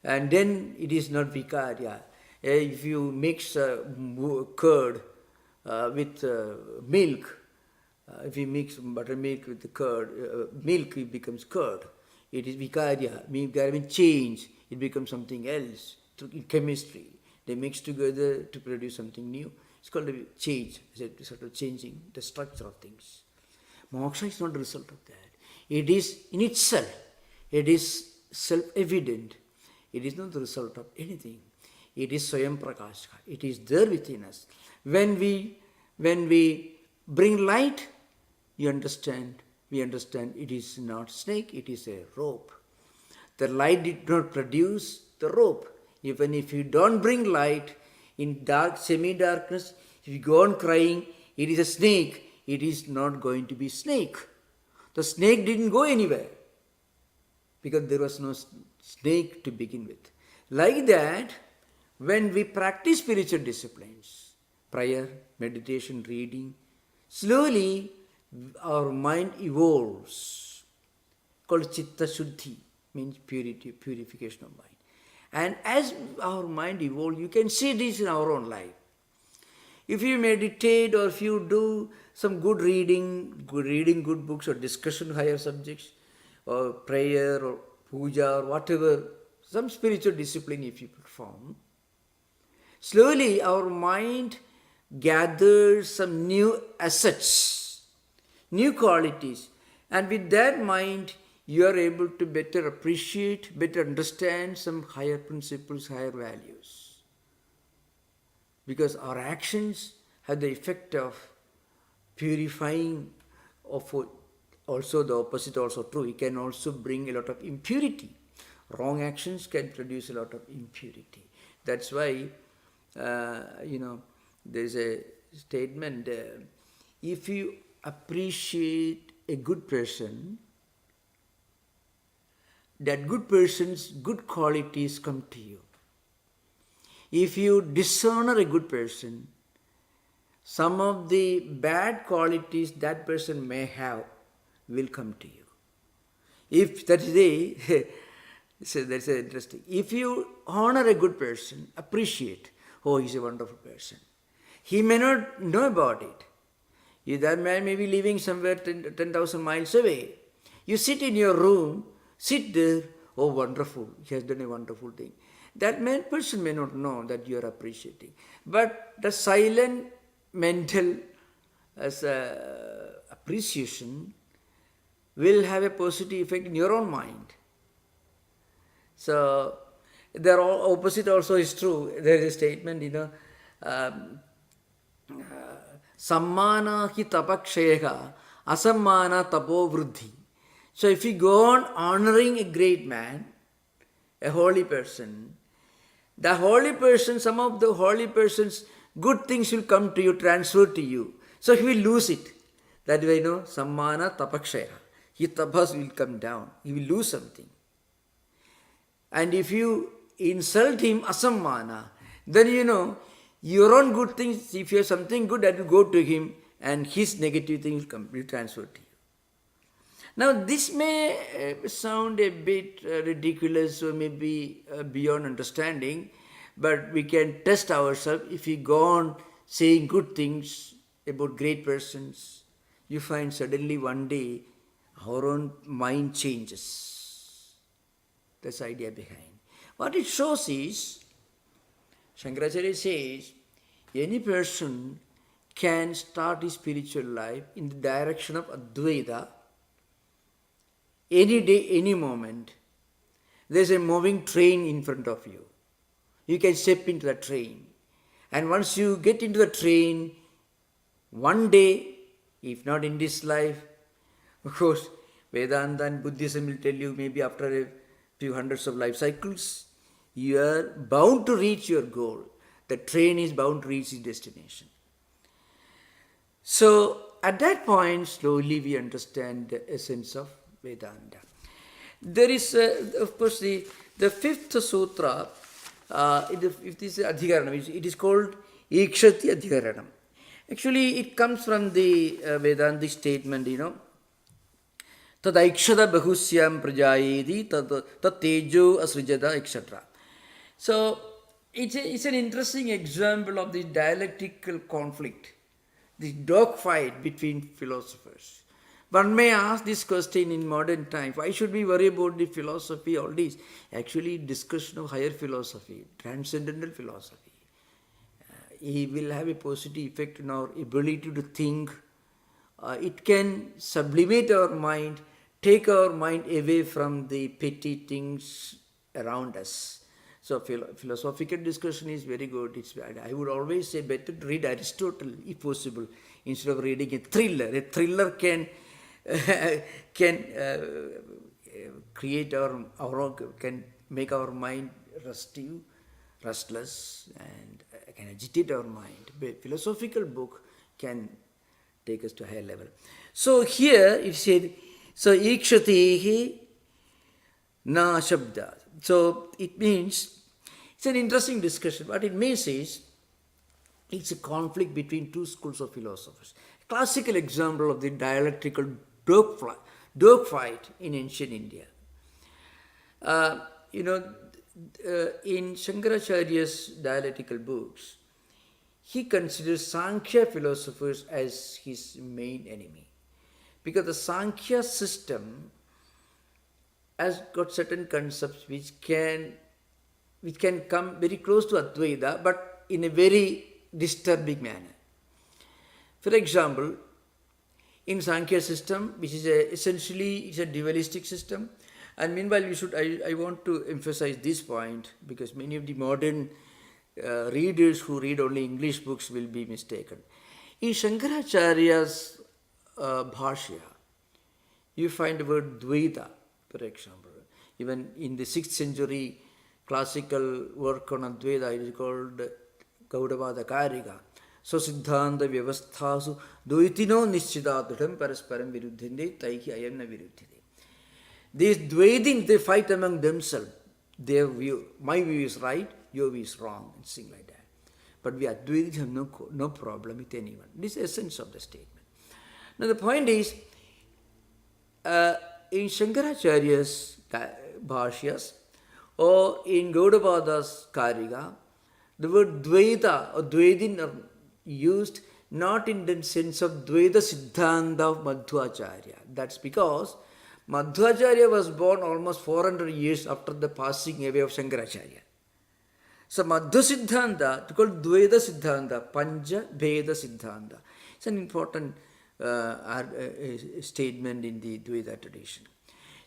And then it is not vikarya. If you mix curd with milk, if you mix buttermilk with the curd, milk it becomes curd. It is vikarya, means change. It becomes something else. In chemistry, they mix together to produce something new. It's called a change, sort of changing the structure of things. Moksha is not the result of that. It is in itself. It is self-evident. It is not the result of anything. It is Swayam Prakashka. It is there within us. When we bring light, we understand it is not snake, it is a rope. The light did not produce the rope. Even if you don't bring light in dark, semi-darkness, if you go on crying, it is a snake, it is not going to be snake. The snake didn't go anywhere because there was no snake to begin with. Like that, when we practice spiritual disciplines, prayer, meditation, reading, slowly our mind evolves, called Chitta Shuddhi, means purity, purification of mind. And as our mind evolves, you can see this in our own life. If you meditate or if you do some good reading good books or discussion higher subjects, or prayer or puja or whatever, some spiritual discipline if you perform, slowly our mind gathers some new assets, new qualities, and with that mind you are able to better appreciate, better understand some higher principles, higher values. Because our actions have the effect of purifying, of also the opposite also true. It can also bring a lot of impurity. Wrong actions can produce a lot of impurity. That's why, there is a statement, if you appreciate a good person, that good person's good qualities come to you. If you dishonor a good person, some of the bad qualities that person may have will come to you. If that is so that's interesting. If you honor a good person, appreciate, oh, he's a wonderful person. He may not know about it. That man may be living somewhere 10,000 miles away. You sit in your room, sit there, oh, wonderful, he has done a wonderful thing. That person may not know that you are appreciating. But the silent mental appreciation will have a positive effect in your own mind. So, the opposite also is true. There is a statement, sammana hi tapaksheha, asammana tapo vruddhi. So if you go on honoring a great man, a holy person, the holy person, some of the holy person's good things will come to you, transfer to you. So he will lose it. That way, sammana tapakshaya. His tapas will come down. He will lose something. And if you insult him, asammana, then your own good things, if you have something good, that will go to him, and his negative things will transfer to you. Now, this may sound a bit ridiculous or maybe beyond understanding, but we can test ourselves. If we go on saying good things about great persons, you find suddenly one day our own mind changes. That's the idea behind. What it shows is, Shankaracharya says, any person can start his spiritual life in the direction of Advaita any day, any moment. There's a moving train in front of you. You can step into the train. And once you get into the train, one day, if not in this life, of course, Vedanta and Buddhism will tell you maybe after a few hundreds of life cycles, you are bound to reach your goal. The train is bound to reach its destination. So, at that point, slowly we understand the essence of Vedanta. There is, of course, the fifth sutra, it is Adhikaranam. It is called Ikshati Adhikaranam. Actually, it comes from the Vedantic statement, Tad Aikshata Bahusyam Prajayedi, Tad Tejo Asrijada, etc. So, it's an interesting example of the dialectical conflict, the dogfight between philosophers. One may ask this question in modern time, why should we worry about the philosophy, all this? Actually, discussion of higher philosophy, transcendental philosophy, it will have a positive effect on our ability to think. It can sublimate our mind, take our mind away from the petty things around us. So philosophical discussion is very good. I would always say better to read Aristotle if possible instead of reading a thriller. A thriller can can create our own, can make our mind restless, and can agitate our mind. But philosophical book can take us to a higher level. So here it said, so ikshatehi na shabda. So it means, it's an interesting discussion. What it means is, it's a conflict between two schools of philosophers. A classical example of the dialectical dogfight in ancient India. In Shankaracharya's dialectical books, he considers Sankhya philosophers as his main enemy. Because the Sankhya system has got certain concepts which can come very close to Advaita, but in a very disturbing manner. For example, in Sankhya system, which is essentially a dualistic system, and meanwhile I want to emphasize this point because many of the modern readers who read only English books will be mistaken. In Shankaracharya's bhashya, you find the word Dvaita, for example. Even in the 6th century classical work on Advaita, it is called Gaudavada Kariga. So Siddhanta Vyavasthasu Dvaitino Nishchidatudam Parasparam Viruddhinde Taihi Ayamna Viruddhide. These Dvaitins, they fight among themselves. Their view, my view is right, your view is wrong, and things like that. But we Advaitins have no problem with anyone. This is the essence of the statement. Now the point is, in Shankaracharya's bhashyas or in Gaudavada's Kariga, the word Dvaita or Dvaitin are used not in the sense of Dvaita Siddhanta of Madhvacharya. That's because Madhvacharya was born almost 400 years after the passing away of Shankaracharya. So Madhva Siddhanta, it's called Dvaita Siddhanta, Panja Bheda Siddhanta. It's an important statement in the Dvaita tradition.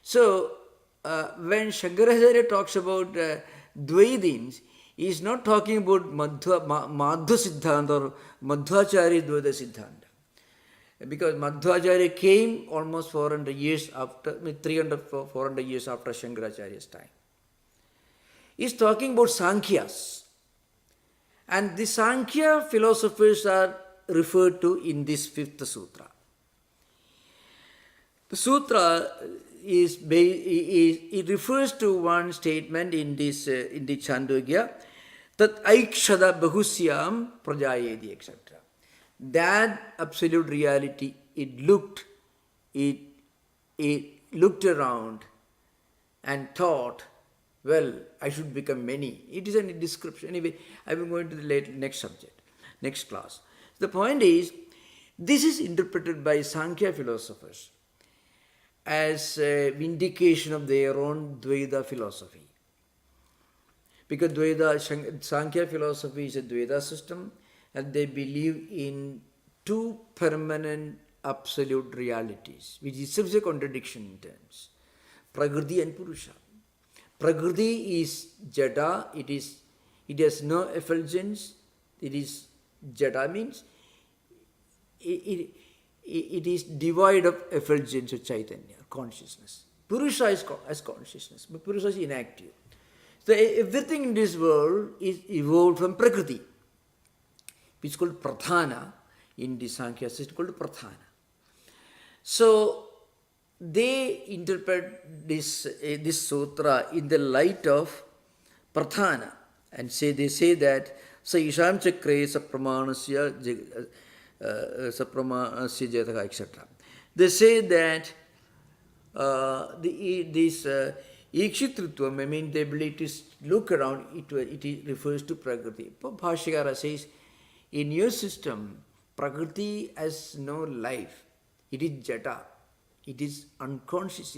So when Shankaracharya talks about Dvaitins, he is not talking about Madhva Siddhanta or Madhvacharya Dvaita Siddhanta. Because Madhvacharya came almost 400 years after, 400 years after Shankaracharya's time. He is talking about Sankhyas. And the Sankhya philosophers are referred to in this 5th sutra. The sutra it refers to one statement in this in the Chandogya, that aikshada bahusyam prajayedi, etc. That absolute reality, it looked around and thought, well, I should become many. It is a description. Anyway, I will go into the next subject, next class. The point is, this is interpreted by Sankhya philosophers as a vindication of their own Dvaita philosophy. Because Sankhya philosophy is a Dvaita system, and they believe in two permanent absolute realities, which is itself a contradiction in terms. Prakriti and Purusha. Prakriti is Jada, it has no effulgence, it is Jada means it is devoid of effulgence or Chaitanya, consciousness. Purusha is as consciousness, but Purusha is inactive. So everything in this world is evolved from Prakriti, which is called Pradhana. In the Sankhya system, it's called Pradhana. So they interpret this sutra in the light of Pradhana, and they say that Sa Isham Chakre Sapramanasya Jataka, etc. They say that this Ikshitritvam, I mean the ability to look around, it refers to Prakriti. Bhashyakara says, in your system, Prakriti has no life. It is Jata. It is unconscious,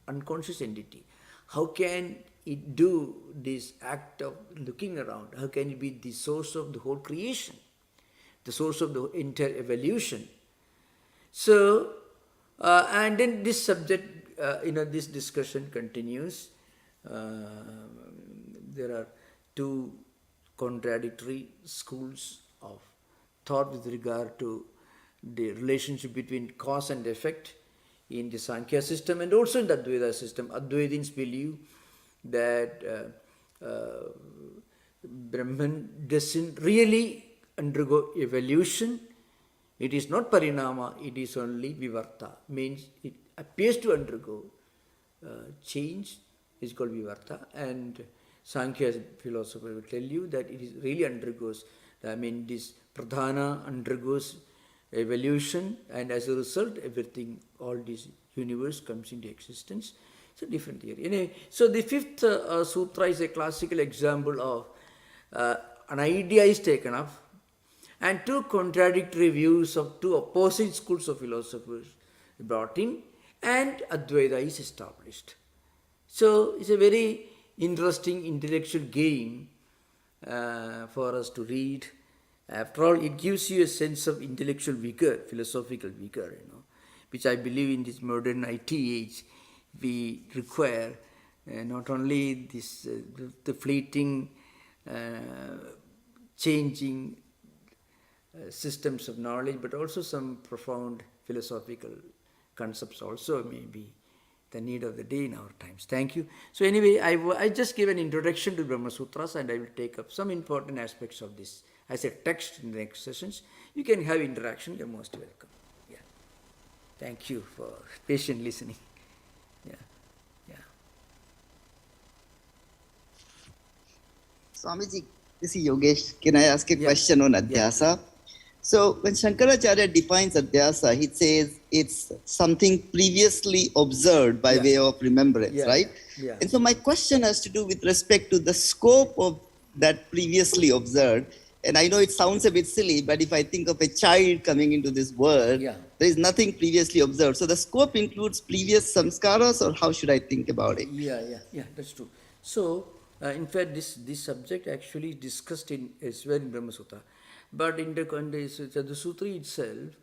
unconscious entity. How can it do this act of looking around? How can it be the source of the whole creation, the source of the entire evolution? So, and then this subject, this discussion continues. There are two contradictory schools of thought with regard to the relationship between cause and effect in the Sankhya system and also in the Advaita system. Advaitins believe that Brahman doesn't really undergo evolution. It is not parinama, it is only vivarta. Means it appears to undergo change, is called vivarta. And Sankhya philosopher will tell you that it is really undergoes, this pradhana undergoes evolution, and as a result, everything, all this universe comes into existence. So different theory. Anyway, so the fifth sutra is a classical example of an idea is taken up, and two contradictory views of two opposite schools of philosophers brought in, and Advaita is established. So it's a very interesting intellectual game for us to read. After all, it gives you a sense of intellectual vigor, philosophical vigor, which I believe in this modern IT age we require. Not only this the fleeting, changing systems of knowledge, but also some profound philosophical concepts also may be the need of the day in our times. Thank you. So anyway, I just gave an introduction to Brahma Sutras, and I will take up some important aspects of this as a text in the next sessions. You can have interaction. You're most welcome. Yeah. Thank you for patient listening. Yeah. Yeah. Swamiji, this is Yogesh. Can I ask a question on Adhyasa? So when Shankaracharya defines Adhyasa, he says it's something previously observed by way of remembrance, right? Yeah. And so my question has to do with respect to the scope of that previously observed. And I know it sounds a bit silly, but if I think of a child coming into this world, there is nothing previously observed. So the scope includes previous samskaras, or how should I think about it? Yeah, that's true. So, in fact, this subject actually is discussed in elsewhere in Brahma Sutta. But in the Sutra itself,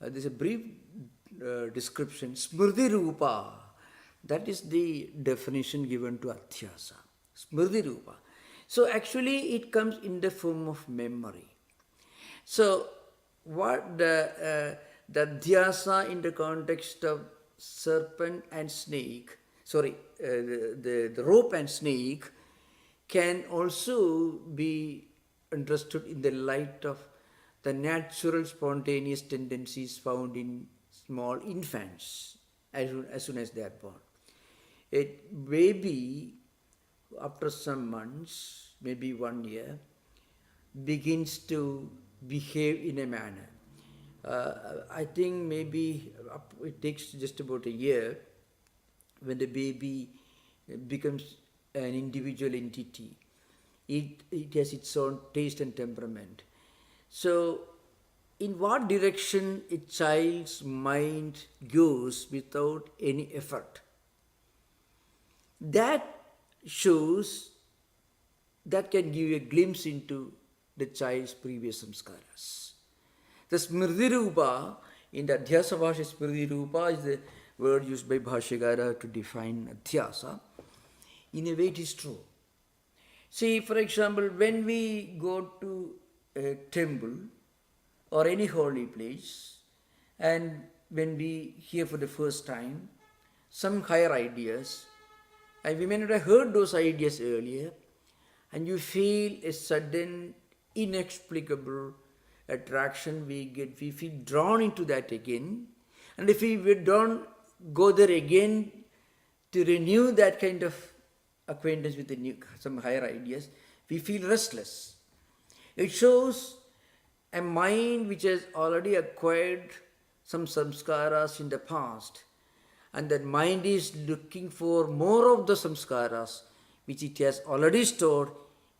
there's a brief description, Smriti Rupa. That is the definition given to Adhyasa. Smriti Rupa. So actually it comes in the form of memory. So what the Adhyasa in the context of serpent and snake, the rope and snake can also be understood in the light of the natural spontaneous tendencies found in small infants as soon as they are born. A baby, after some months, maybe 1 year, begins to behave in a manner. I think maybe it takes just about a year when the baby becomes an individual entity. It has its own taste and temperament. So, in what direction a child's mind goes without any effort? That shows, that can give you a glimpse into the child's previous samskaras. The Smriti Rupa, in the Adhyasa Bhasha, Smriti Rupa is the word used by Bhashyakara to define Adhyasa. In a way it is true. See, for example, when we go to a temple or any holy place, and when we hear for the first time some higher ideas, and we may not have heard those ideas earlier, and you feel a sudden, inexplicable attraction we feel drawn into that again, and if we don't go there again to renew that kind of acquaintance with some higher ideas, we feel restless. It shows a mind which has already acquired some samskaras in the past, and that mind is looking for more of the samskaras which it has already stored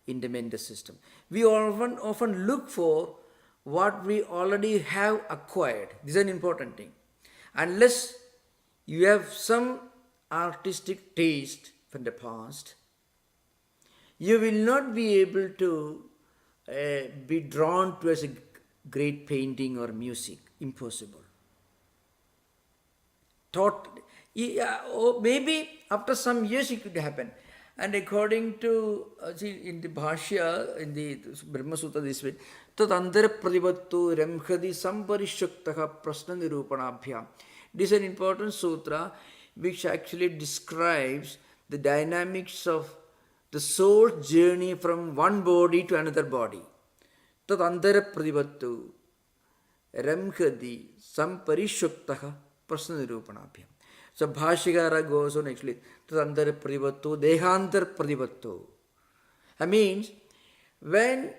in the mental system. We often look for what we already have acquired. This is an important thing. Unless you have some artistic taste from the past, you will not be able to be drawn towards a great painting or music. Impossible. Yeah, or maybe after some years it could happen. And according to, see, in the Bhashya, in the Brahma Sutra, this way, Tadandara Pradivattu Ramkhadi Samparishuktaha Prasna Nirupanabhyam. This is an important sutra which actually describes the dynamics of the soul's journey from one body to another body. Tadandara Pradivattu Ramkhadi Samparishuktaha Prasna Nirupanabhyam. So Bhashigara goes on actually, Tadandara Pradivattu Dehantar Pradivattu. That means when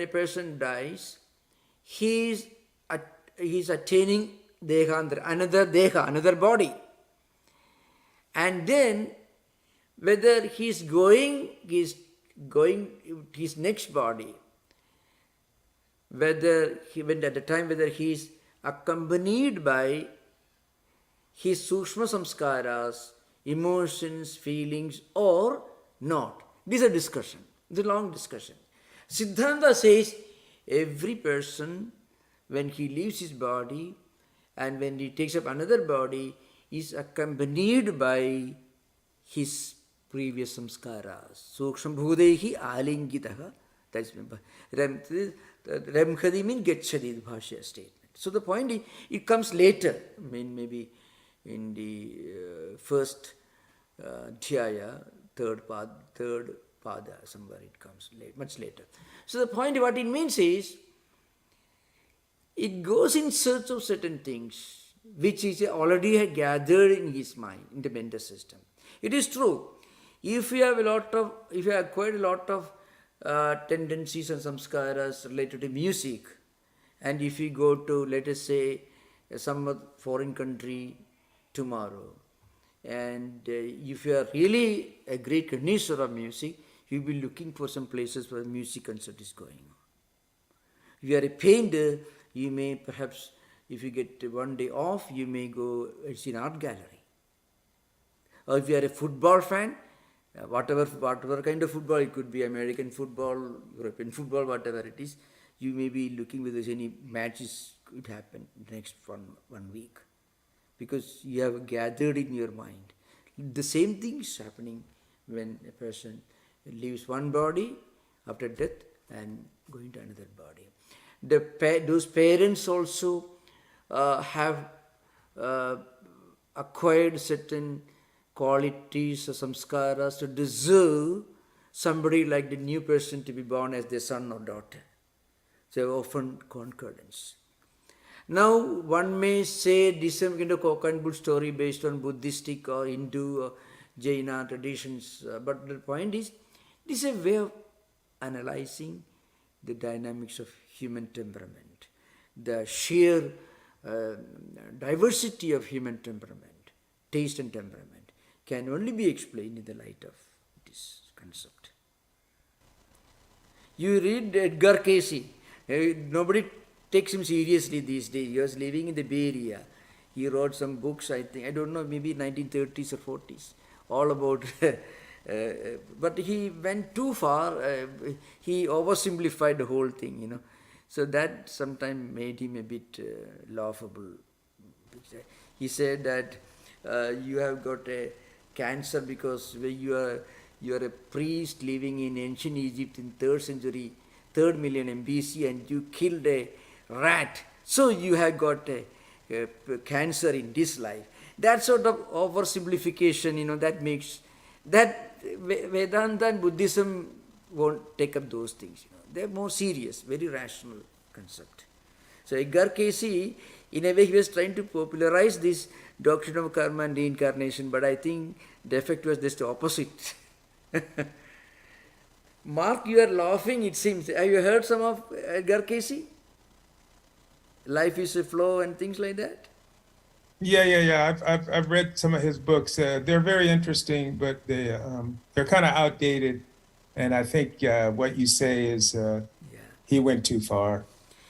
a person dies, he is attaining Dehantar, another Deha, another body. And then whether he is going his next body, whether he is accompanied by his sukshma samskaras, emotions, feelings, or not. This is a discussion. It's a long discussion. Siddhanta says every person, when he leaves his body and when he takes up another body, is accompanied by his previous samskaras. Sukshma bhudehi alingitaha. That's Ramkhadi means getchadi, the Bhashya statement. So the point is, it comes later. I mean, maybe in the first dhyaya, third pada, somewhere it comes much later. So the point, what it means is, it goes in search of certain things which is already gathered in his mind, in the mental system. It is true. If you have acquired a lot of tendencies and samskaras related to music, and if you go to, let us say, some foreign country tomorrow, and if you are really a great connoisseur of music, you will be looking for some places where music concert is going on. If you are a painter, you may perhaps, if you get one day off, you may go see an art gallery. Or if you are a football fan, whatever kind of football, it could be American football, European football, whatever it is, you may be looking whether any matches could happen next one week. Because you have gathered in your mind. The same thing is happening when a person leaves one body after death and going to another body. Those parents also have acquired certain qualities or samskaras to deserve somebody like the new person to be born as their son or daughter. So often concordance. Now one may say this is some kind of cock and bull story based on Buddhistic or Hindu or Jaina traditions, but the point is, this is a way of analyzing the dynamics of human temperament, the sheer diversity of human temperament, taste and temperament, can only be explained in the light of this concept. You read Edgar Cayce, nobody takes him seriously these days. He was living in the Bay Area. He wrote some books, I think, I don't know, maybe 1930s or 40s, all about, but he went too far. He oversimplified the whole thing, So that sometimes made him a bit laughable. He said that you have got a cancer because you are a priest living in ancient Egypt in 3rd century, 3rd millennium BC, and you killed a rat, so you have got a cancer in this life. That sort of oversimplification, that makes, that Vedanta and Buddhism won't take up those things. They're more serious, very rational concept. So Edgar Cayce, in a way, he was trying to popularize this doctrine of karma and reincarnation, but I think the effect was just the opposite. Mark, you are laughing, it seems. Have you heard some of Edgar Cayce? Life is a flow and things like that? Yeah. I've read some of his books. They're very interesting, but they're kind of outdated. And I think what you say is he went too far.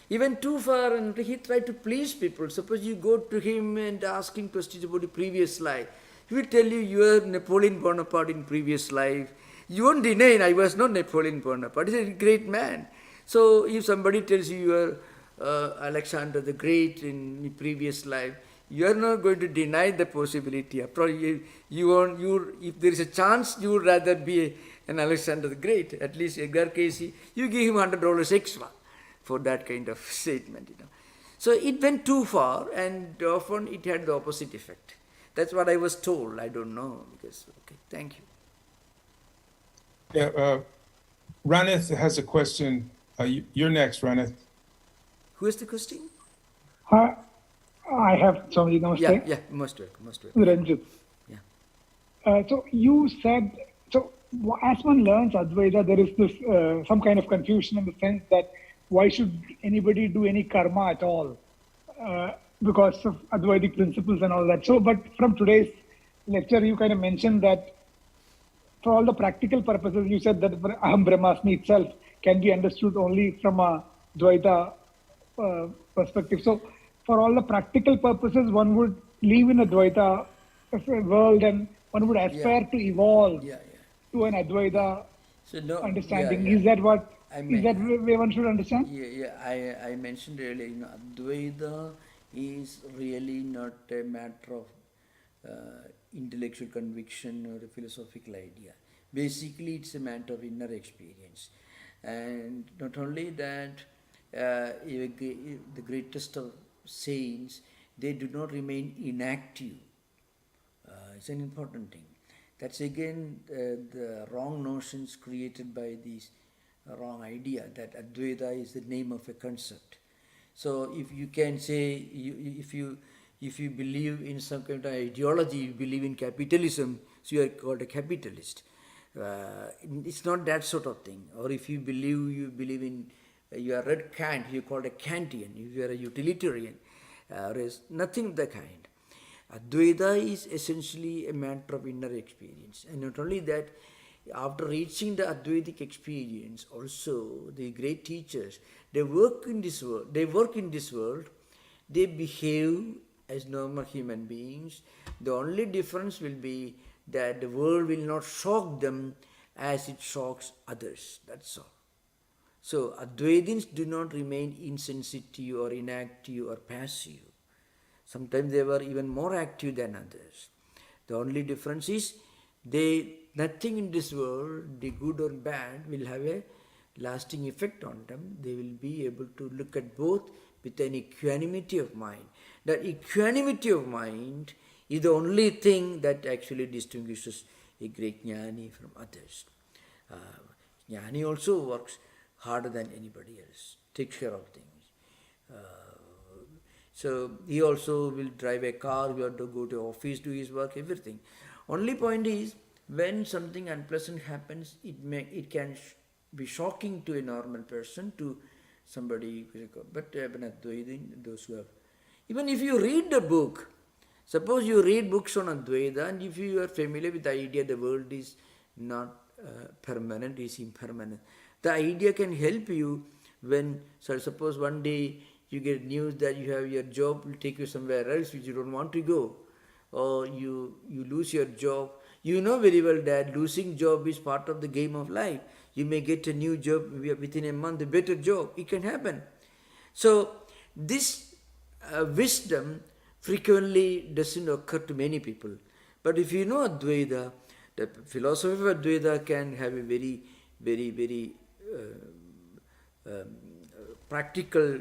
He went too far and he tried to please people. Suppose you go to him and ask him questions about the previous life. He will tell you you are Napoleon Bonaparte in previous life. You won't deny I was not Napoleon Bonaparte. He's a great man. So if somebody tells you you are Alexander the Great in the previous life, you are not going to deny the possibility. After all, if there is a chance, you would rather be an Alexander the Great. At least Edgar Casey, you give him $100 extra for that kind of statement. So it went too far, and often it had the opposite effect. That's what I was told. I don't know because. Okay, thank you. Yeah, Ranith has a question. You're next, Ranith. Who is the question? I have Swami, namaste. Yeah, most welcome. Ranjit. Yeah. So you said, so as one learns Advaita, there is this some kind of confusion in the sense that why should anybody do any karma at all because of Advaitic principles and all that. So, but from today's lecture, you kind of mentioned that for all the practical purposes, you said that Aham Brahmasmi itself can be understood only from a Dvaita perspective. So, for all the practical purposes, one would live in a Dvaita world and one would aspire to evolve to an Advaita understanding. Is that what? Is that way one should understand? I mentioned earlier, Advaita is really not a matter of intellectual conviction or a philosophical idea. Basically, it's a matter of inner experience. And not only that, the greatest of saints, they do not remain inactive. It's an important thing. That's again the wrong notions created by this wrong idea that Advaita is the name of a concept. So if you can say, if you believe in some kind of ideology, you believe in capitalism, so you are called a capitalist. It's not that sort of thing. Or if you believe in, you are read Kant, you are called a Kantian. If you are a utilitarian, nothing of the kind. Advaita is essentially a matter of inner experience. And not only that, after reaching the Advaitic experience, also the great teachers, they work in this world, they behave as normal human beings. The only difference will be that the world will not shock them as it shocks others. That's all. So Advaitins do not remain insensitive or inactive or passive. Sometimes they were even more active than others. The only difference is nothing in this world, the good or bad, will have a lasting effect on them. They will be able to look at both with an equanimity of mind. That equanimity of mind is the only thing that actually distinguishes a great jnani from others. Jnani also works harder than anybody else, takes care of things. So he also will drive a car, he will to go to office, do his work, everything. Only point is, when something unpleasant happens, it can be shocking to a normal person, to somebody. But those who have, even if you read the book, suppose you read books on Advaita, and if you are familiar with the idea the world is not permanent, is impermanent, the idea can help you when, so suppose one day you get news that you have your job will take you somewhere else which you don't want to go, or you lose your job. You know very well that losing job is part of the game of life. You may get a new job within a month, a better job. It can happen. So this wisdom frequently doesn't occur to many people. But if you know Advaita, the philosophy of Advaita can have a very, very, very practical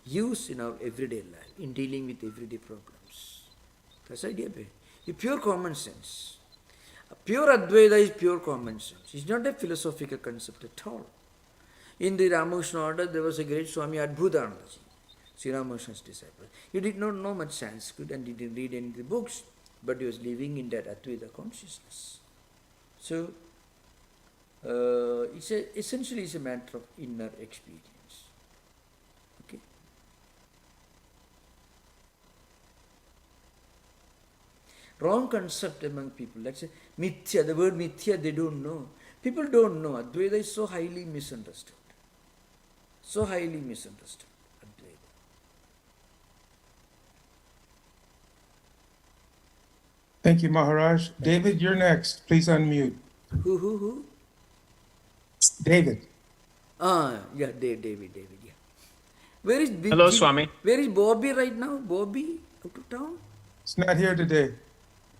use in our everyday life, in dealing with everyday problems. That's the idea. It's pure common sense. Pure Advaita is pure common sense. It's not a philosophical concept at all. In the Ramakrishna order, there was a great Swami Advaita, Sri Ramakrishna's disciple. He did not know much Sanskrit and didn't read any of the books, but he was living in that Advaita consciousness. So, essentially it's a matter of inner experience. Okay. Wrong concept among people. Let's say mithya, the word mithya they don't know. People don't know. Advaita is so highly misunderstood. So highly misunderstood. Advaita. Thank you, Maharaj. David, you're next. Please unmute. Who? David. Yeah, David, yeah. Where is Hello, Swami. Where is Bobby right now? Bobby out of town? He's not here today.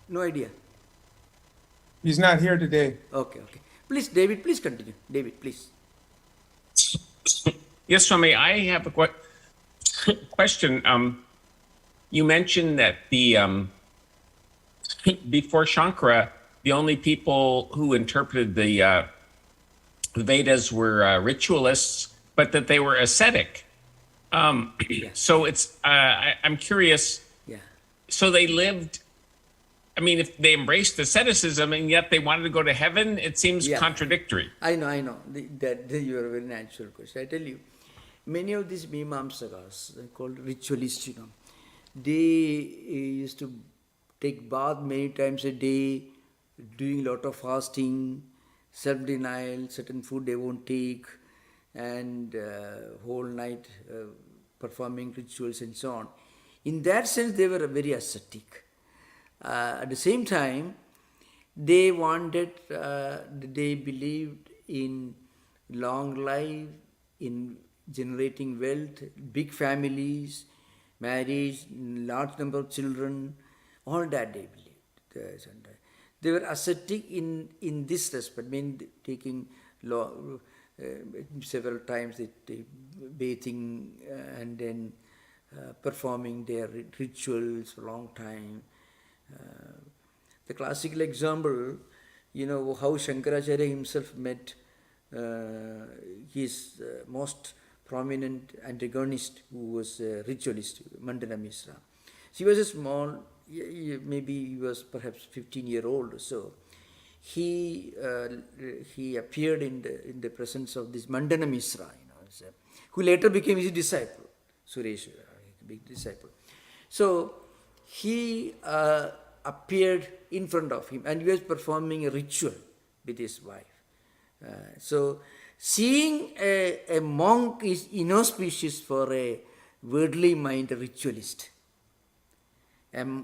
No idea. He's not here today. Okay. Please, David, please continue. David, please. Yes, Swami, I have a question. You mentioned that before Shankara, the only people who interpreted the Vedas were ritualists, but that they were ascetic. So I'm curious. Yeah. So they lived. I mean, if they embraced asceticism and yet they wanted to go to heaven, it seems contradictory. I know. That you are a very natural question. I tell you, many of these Mimamsakas, called ritualists, they used to take bath many times a day, doing a lot of fasting, self-denial, certain food they won't take, and whole night performing rituals and so on. In that sense, they were very ascetic. At the same time, they they believed in long life, in generating wealth, big families, marriage, large number of children, all that they believed. They were ascetic in this respect, taking several times, they bathing and then performing their rituals for a long time. The classical example, how Shankaracharya himself met his most prominent antagonist, who was a ritualist, Mandana Misra. He was a small, maybe he was perhaps 15-year-old or so. He appeared in the presence of this Mandana Misra, who later became his disciple, Suresh, big disciple. So he appeared in front of him and he was performing a ritual with his wife. So seeing a monk is inauspicious for a worldly minded ritualist.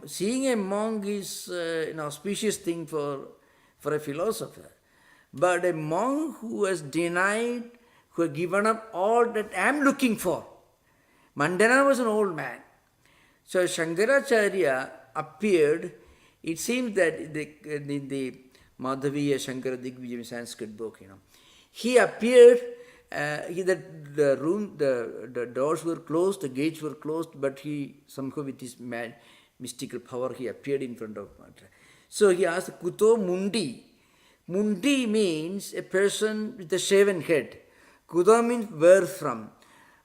Seeing a monk is an auspicious thing for a philosopher. But a monk who has denied, who has given up all that I am looking for. Mandana was an old man. So Shankaracharya appeared, it seems that in the Madhaviya Shankara Digvijaya Sanskrit book, he appeared, the doors were closed, the gates were closed, but he somehow with his mystical power, he appeared in front of Matra. So he asked, Kuto Mundi. Mundi means a person with a shaven head. Kuto means where from.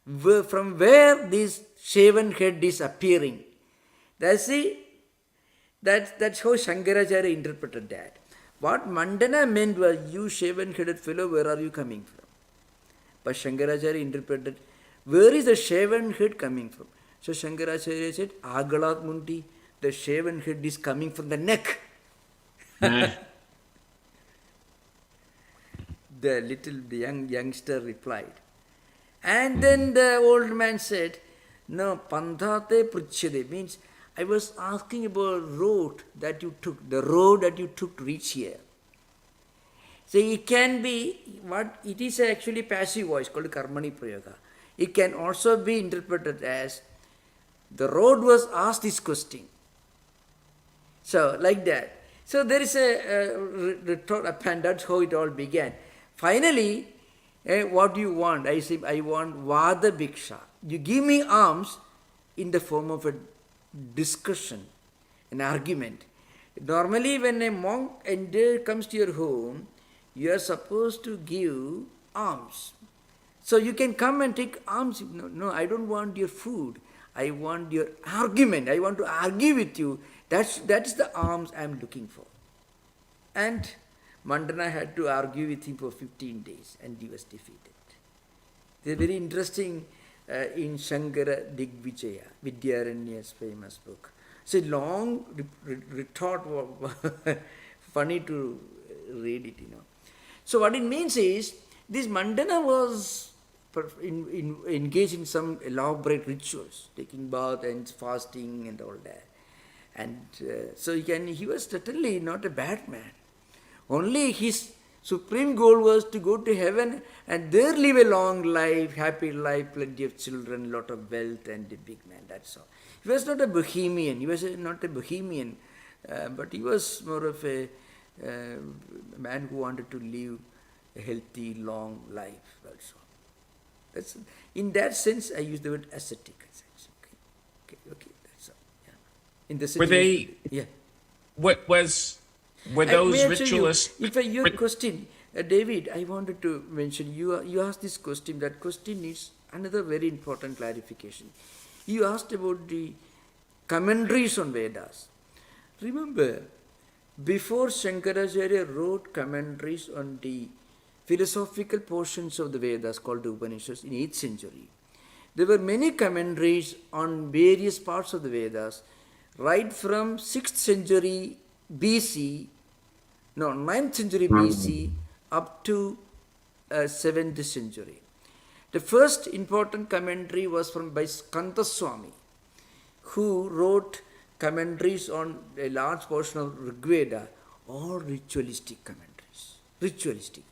From where this shaven head is appearing. That's how Shankaracharya interpreted that. What Mandana meant was, you shaven-headed fellow, where are you coming from? But Shankaracharya interpreted, where is the shaven head coming from? So Shankaracharya said, Agalat Mundi, the shaven head is coming from the neck. The youngster replied. And then the old man said, no, Pandhate Pruchade means, I was asking about the road that you took to reach here. So it can be, it is actually passive voice called Karmani Prayoga. It can also be interpreted as, the road was asked this question. So, like that. So there is a retort, and that's how it all began. Finally, what do you want? I say, I want Vada Bhiksha. You give me alms in the form of a discussion, an argument. Normally, when a monk comes to your home, you are supposed to give alms. So you can come and take alms. No, I don't want your food. I want your argument. I want to argue with you. That's the alms I am looking for. And Mandana had to argue with him for 15 days and he was defeated. It's very interesting in Shankara Digvijaya, Vidyaranya's famous book. It's a long retort, funny to read it, So what it means is, this Mandana was engaged in some elaborate rituals, taking bath and fasting and all that. And so he was certainly not a bad man. Only his supreme goal was to go to heaven and there live a long life, happy life, plenty of children, lot of wealth, and a big man. That's all. He was not a bohemian. He was not a bohemian, but he was more of a man who wanted to live a healthy, long life. That's all. That's, in that sense, I use the word ascetic. Okay. That's all. Yeah. In the Were they? Yeah. What was? Were May those I tell you, ritualists? your question, David, I wanted to mention, you asked this question. That question needs another very important clarification. You asked about the commentaries on Vedas. Remember, before Shankaracharya wrote commentaries on the philosophical portions of the Vedas called the Upanishads in 8th century, there were many commentaries on various parts of the Vedas, right from 6th century BC, 9th century BC up to 7th century. The first important commentary was by Swami, who wrote commentaries on a large portion of Rigveda, all ritualistic commentaries. Ritualistic.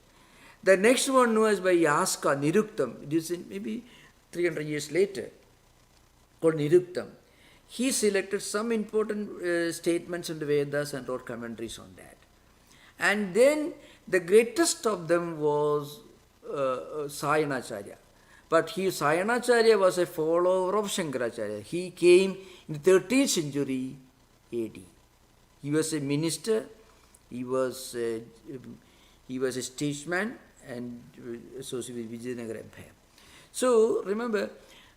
The next one was by Yaska, Niruktam. It is maybe 300 years later, called Niruktam. He selected some important statements in the Vedas and wrote commentaries on that. And then the greatest of them was Sayanacharya. But Sayanacharya was a follower of Shankaracharya. He came in the 13th century AD. He was a minister, he was a statesman and associated with Vijayanagara Empire. So remember,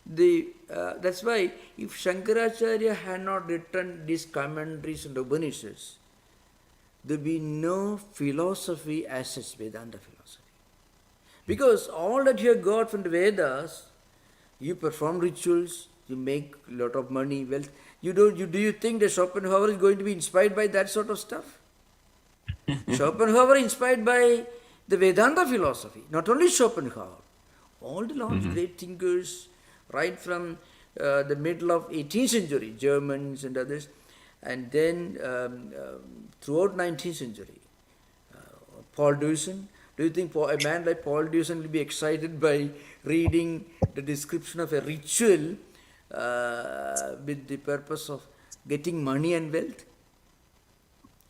that's why if Shankaracharya had not written these commentaries on the Upanishads, there would be no philosophy as such, Vedanta philosophy. Because all that you have got from the Vedas, you perform rituals, you make a lot of money, wealth. Do you think that Schopenhauer is going to be inspired by that sort of stuff? Schopenhauer inspired by the Vedanta philosophy, not only Schopenhauer. All the large great thinkers, right from the middle of 18th century, Germans and others, and then throughout 19th century, Paul Deussen. Do you think a man like Paul Deussen will be excited by reading the description of a ritual with the purpose of getting money and wealth?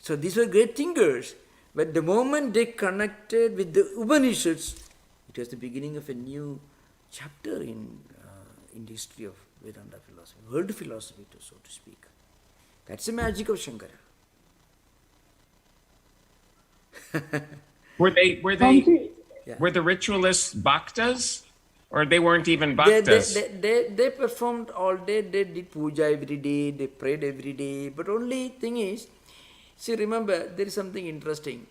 So these were great thinkers. But the moment they connected with the Upanishads, it was the beginning of a new chapter in the history of Vedanta philosophy, world philosophy, so to speak. That's the magic of Shankara. Were the ritualists bhaktas, or they weren't even bhaktas? They performed all day. They did puja every day. They prayed every day. But only thing is, see, remember, there is something interesting.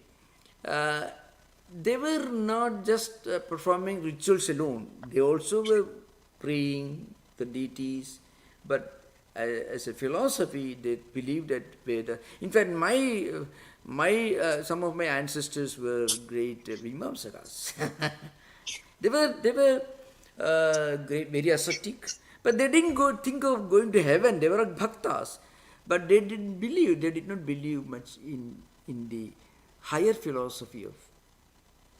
They were not just performing rituals alone. They also were praying the deities. But as a philosophy, they believed that Veda. In fact, some of my ancestors were great Vimamsakas. they were great, very ascetic, but they didn't think of going to heaven. They were bhaktas, but they did not believe much in the higher philosophy of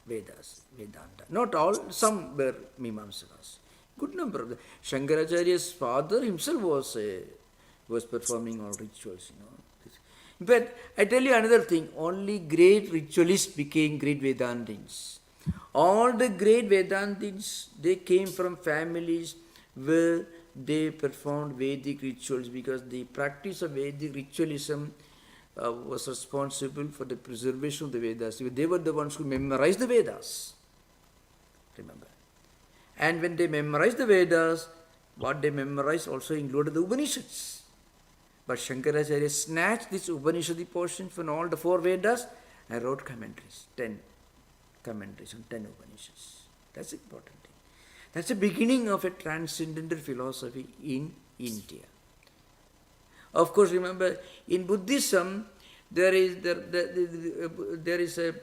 Vedas, Vedanta. Not all, some were Mimamsakas. Good number of them. Shankaracharya's father himself was performing all rituals, But I tell you another thing, only great ritualists became great Vedantins. All the great Vedantins, they came from families where they performed Vedic rituals, because the practice of Vedic ritualism was responsible for the preservation of the Vedas. They were the ones who memorized the Vedas. Remember. And when they memorized the Vedas, what they memorized also included the Upanishads. But Shankaracharya snatched this Upanishadi portion from all the 4 Vedas and wrote commentaries, 10 commentaries on 10 Upanishads. That's the important thing. That's the beginning of a transcendental philosophy in India. Of course, remember, in Buddhism, there is a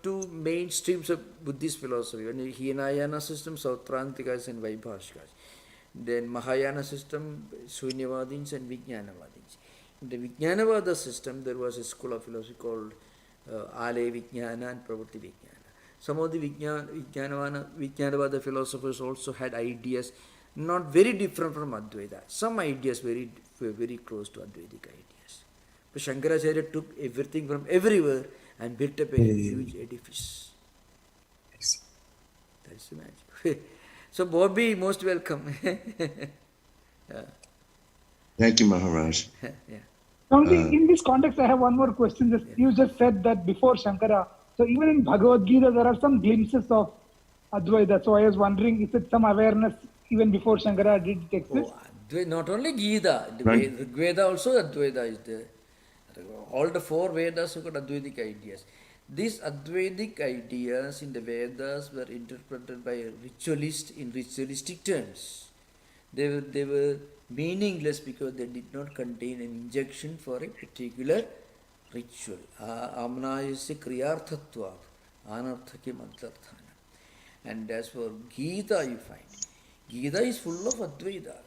2 main streams of Buddhist philosophy. One is Hinayana system, Sautrantikas and Vaibhashikas. Then Mahayana system, Shunyavadins and Vijnanavadins. the Vijnanavada system, there was a school of philosophy called Alaya Vijnana and Pravritti Vijnana. Some of the Vijnanavada philosophers also had ideas not very different from Advaita. Some ideas were very close to Advaitic ideas. But Shankaracharya took everything from everywhere and built up a huge edifice. That's the magic. So Bobby, most welcome. Thank you, Maharaj. Yeah. Swamiji, in this context, I have one more question. You just said that before Shankara, so even in Bhagavad Gita, there are some glimpses of Advaita. So I was wondering, is it some awareness even before Shankara did it exist? Oh, not only Gita, the Right. Veda also Advaita is there. All the four Vedas have got Advaitic ideas. These Advaitic ideas in the Vedas were interpreted by a ritualist in ritualistic terms. They were meaningless because they did not contain an injection for a particular ritual. Amnayasya kriyarthatva, anarthake mantarthana. And as for Gita, you find, Gita is full of Advaita.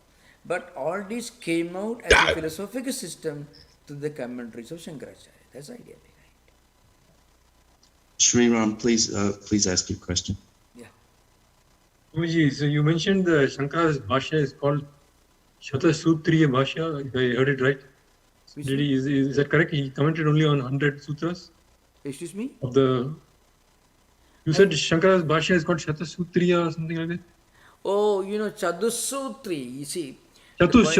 But all this came out as a philosophical system to the commentaries of Shankaracharya. That's the idea behind it. Sri Ram, please ask your question. Yeah. Swamiji, so you mentioned the Shankara's Bhashya is called Shatasutriya Bhashya, if I heard it right. Which Did he, is that correct? He commented only on 100 sutras Excuse me? of the... You said Shankara's Bhashya is called Shatasutriya or something like that? Oh, Chadusutri, you see. Chatus, not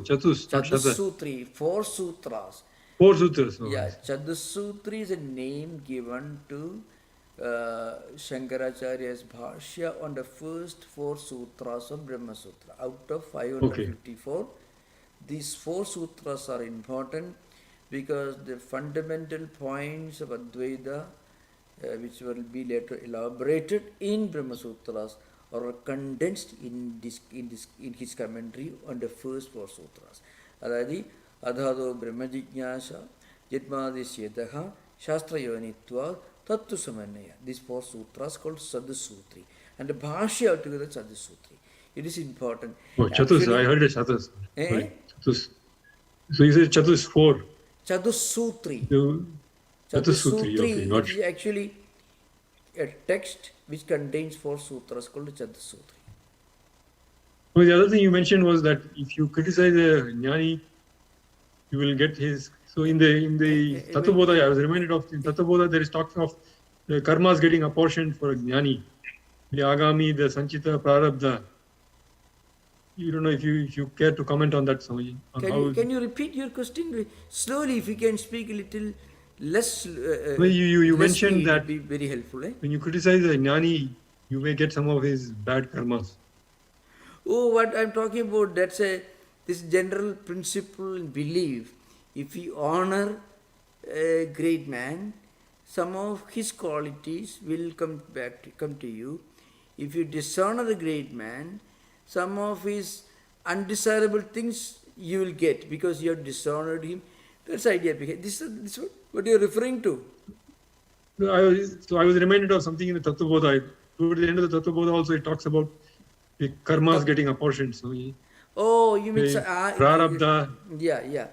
Shata. Chadusutri, 4 sutras. 4 sutras. Oh, Yeah, Chadusutri is a name given to Shankaracharya's Bhashya on the first 4 sutras of Brahma Sutra. Out of 554, these 4 sutras are important because the fundamental points of Advaita, which will be later elaborated in Brahma Sutras, are condensed in his commentary on the first 4 sutras. Adadi Adhado Brahma Jignasa, Jitmadishyataha, Shastra Yonitva, Tattva Samannaya. These 4 sutras called Sadhusutri. And the Bhashya altogether Sadhusutri. It is important. Oh, Chatus, I heard it Chatus. Chatus. So you said Chatus 4. Chadusutri. Chatusutri, okay, got is actually a text which contains 4 sutras called Chadusutri. So the other thing you mentioned was that if you criticize a jnani, you will get his... So in the Tattwabodha, I was reminded of in Tattwabodha, there is talk of the karmas getting apportioned for a jnani. The agami, the sanchita, prarabdha. You don't know if you care to comment on that, Swamiji. Can you repeat your question slowly? If you can speak a little less. You less mentioned speed, that would be very helpful. When you criticize a jnani, you may get some of his bad karmas. Oh, what I'm talking about, that's this general principle and belief. If you honor a great man, some of his qualities will come to you. If you dishonor the great man, some of his undesirable things you will get because you have dishonored him. That's the idea behind this. This is what you're referring to. So I was reminded of something in the Tattwabodha. Toward the end of the Tattwabodha also it talks about the karmas getting apportioned. So oh, you mean prarabdha. Yeah.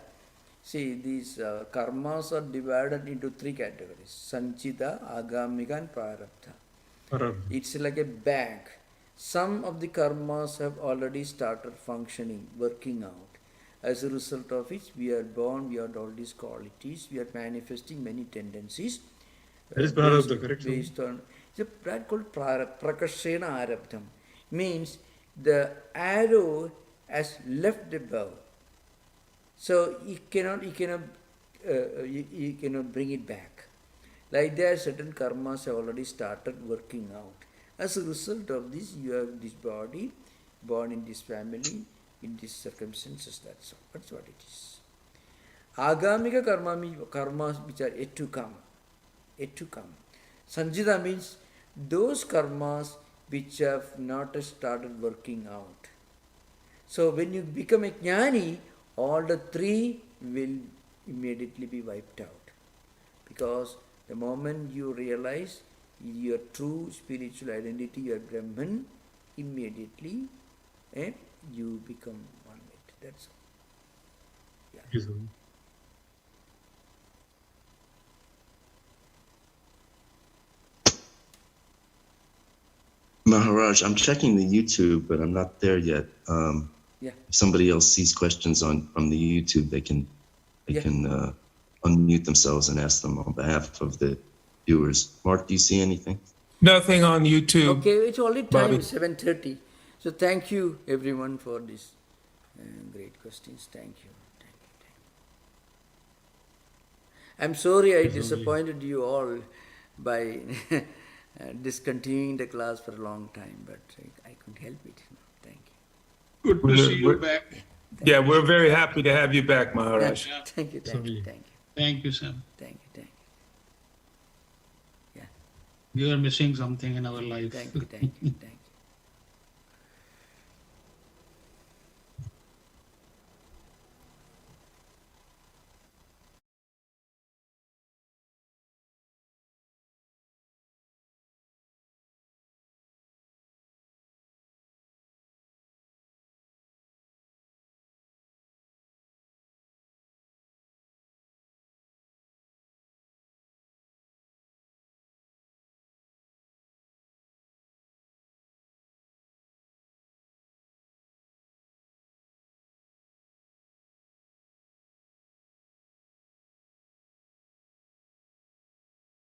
See, these karmas are divided into 3 categories: sanchita, agamika, and prarabdha. It's like a bank. Some of the karmas have already started functioning, working out. As a result of which, we are born, we have all these qualities, we are manifesting many tendencies. That is prarabdha, correct? Based on, it's a plant called prakashena arabdham. Means the arrow has left the bow. So you cannot bring it back. Like that, certain karmas have already started working out. As a result of this, you have this body, born in this family, in these circumstances, that's all. That's what it is. Agamika karmas which are yet to come. Sanjita means those karmas which have not started working out. So when you become a jnani, all the 3 will immediately be wiped out. Because the moment you realize your true spiritual identity, your Brahman, immediately you become one with it. That's all. Yeah. Maharaj, I'm checking the YouTube, but I'm not there yet. If somebody else sees questions from the YouTube, they can unmute themselves and ask them on behalf of the viewers. Mark, do you see anything? Nothing on YouTube. Okay, it's already Bobby. time, 7:30. So thank you everyone for these great questions. Thank you. I'm sorry I disappointed you all by discontinuing the class for a long time, but I couldn't help it. Thank you. Good to see you back. Yeah, we're very happy to have you back, Maharaj. Thank you. Thank you, Sam. Thank you. Yeah. You are missing something in our life. Thank you.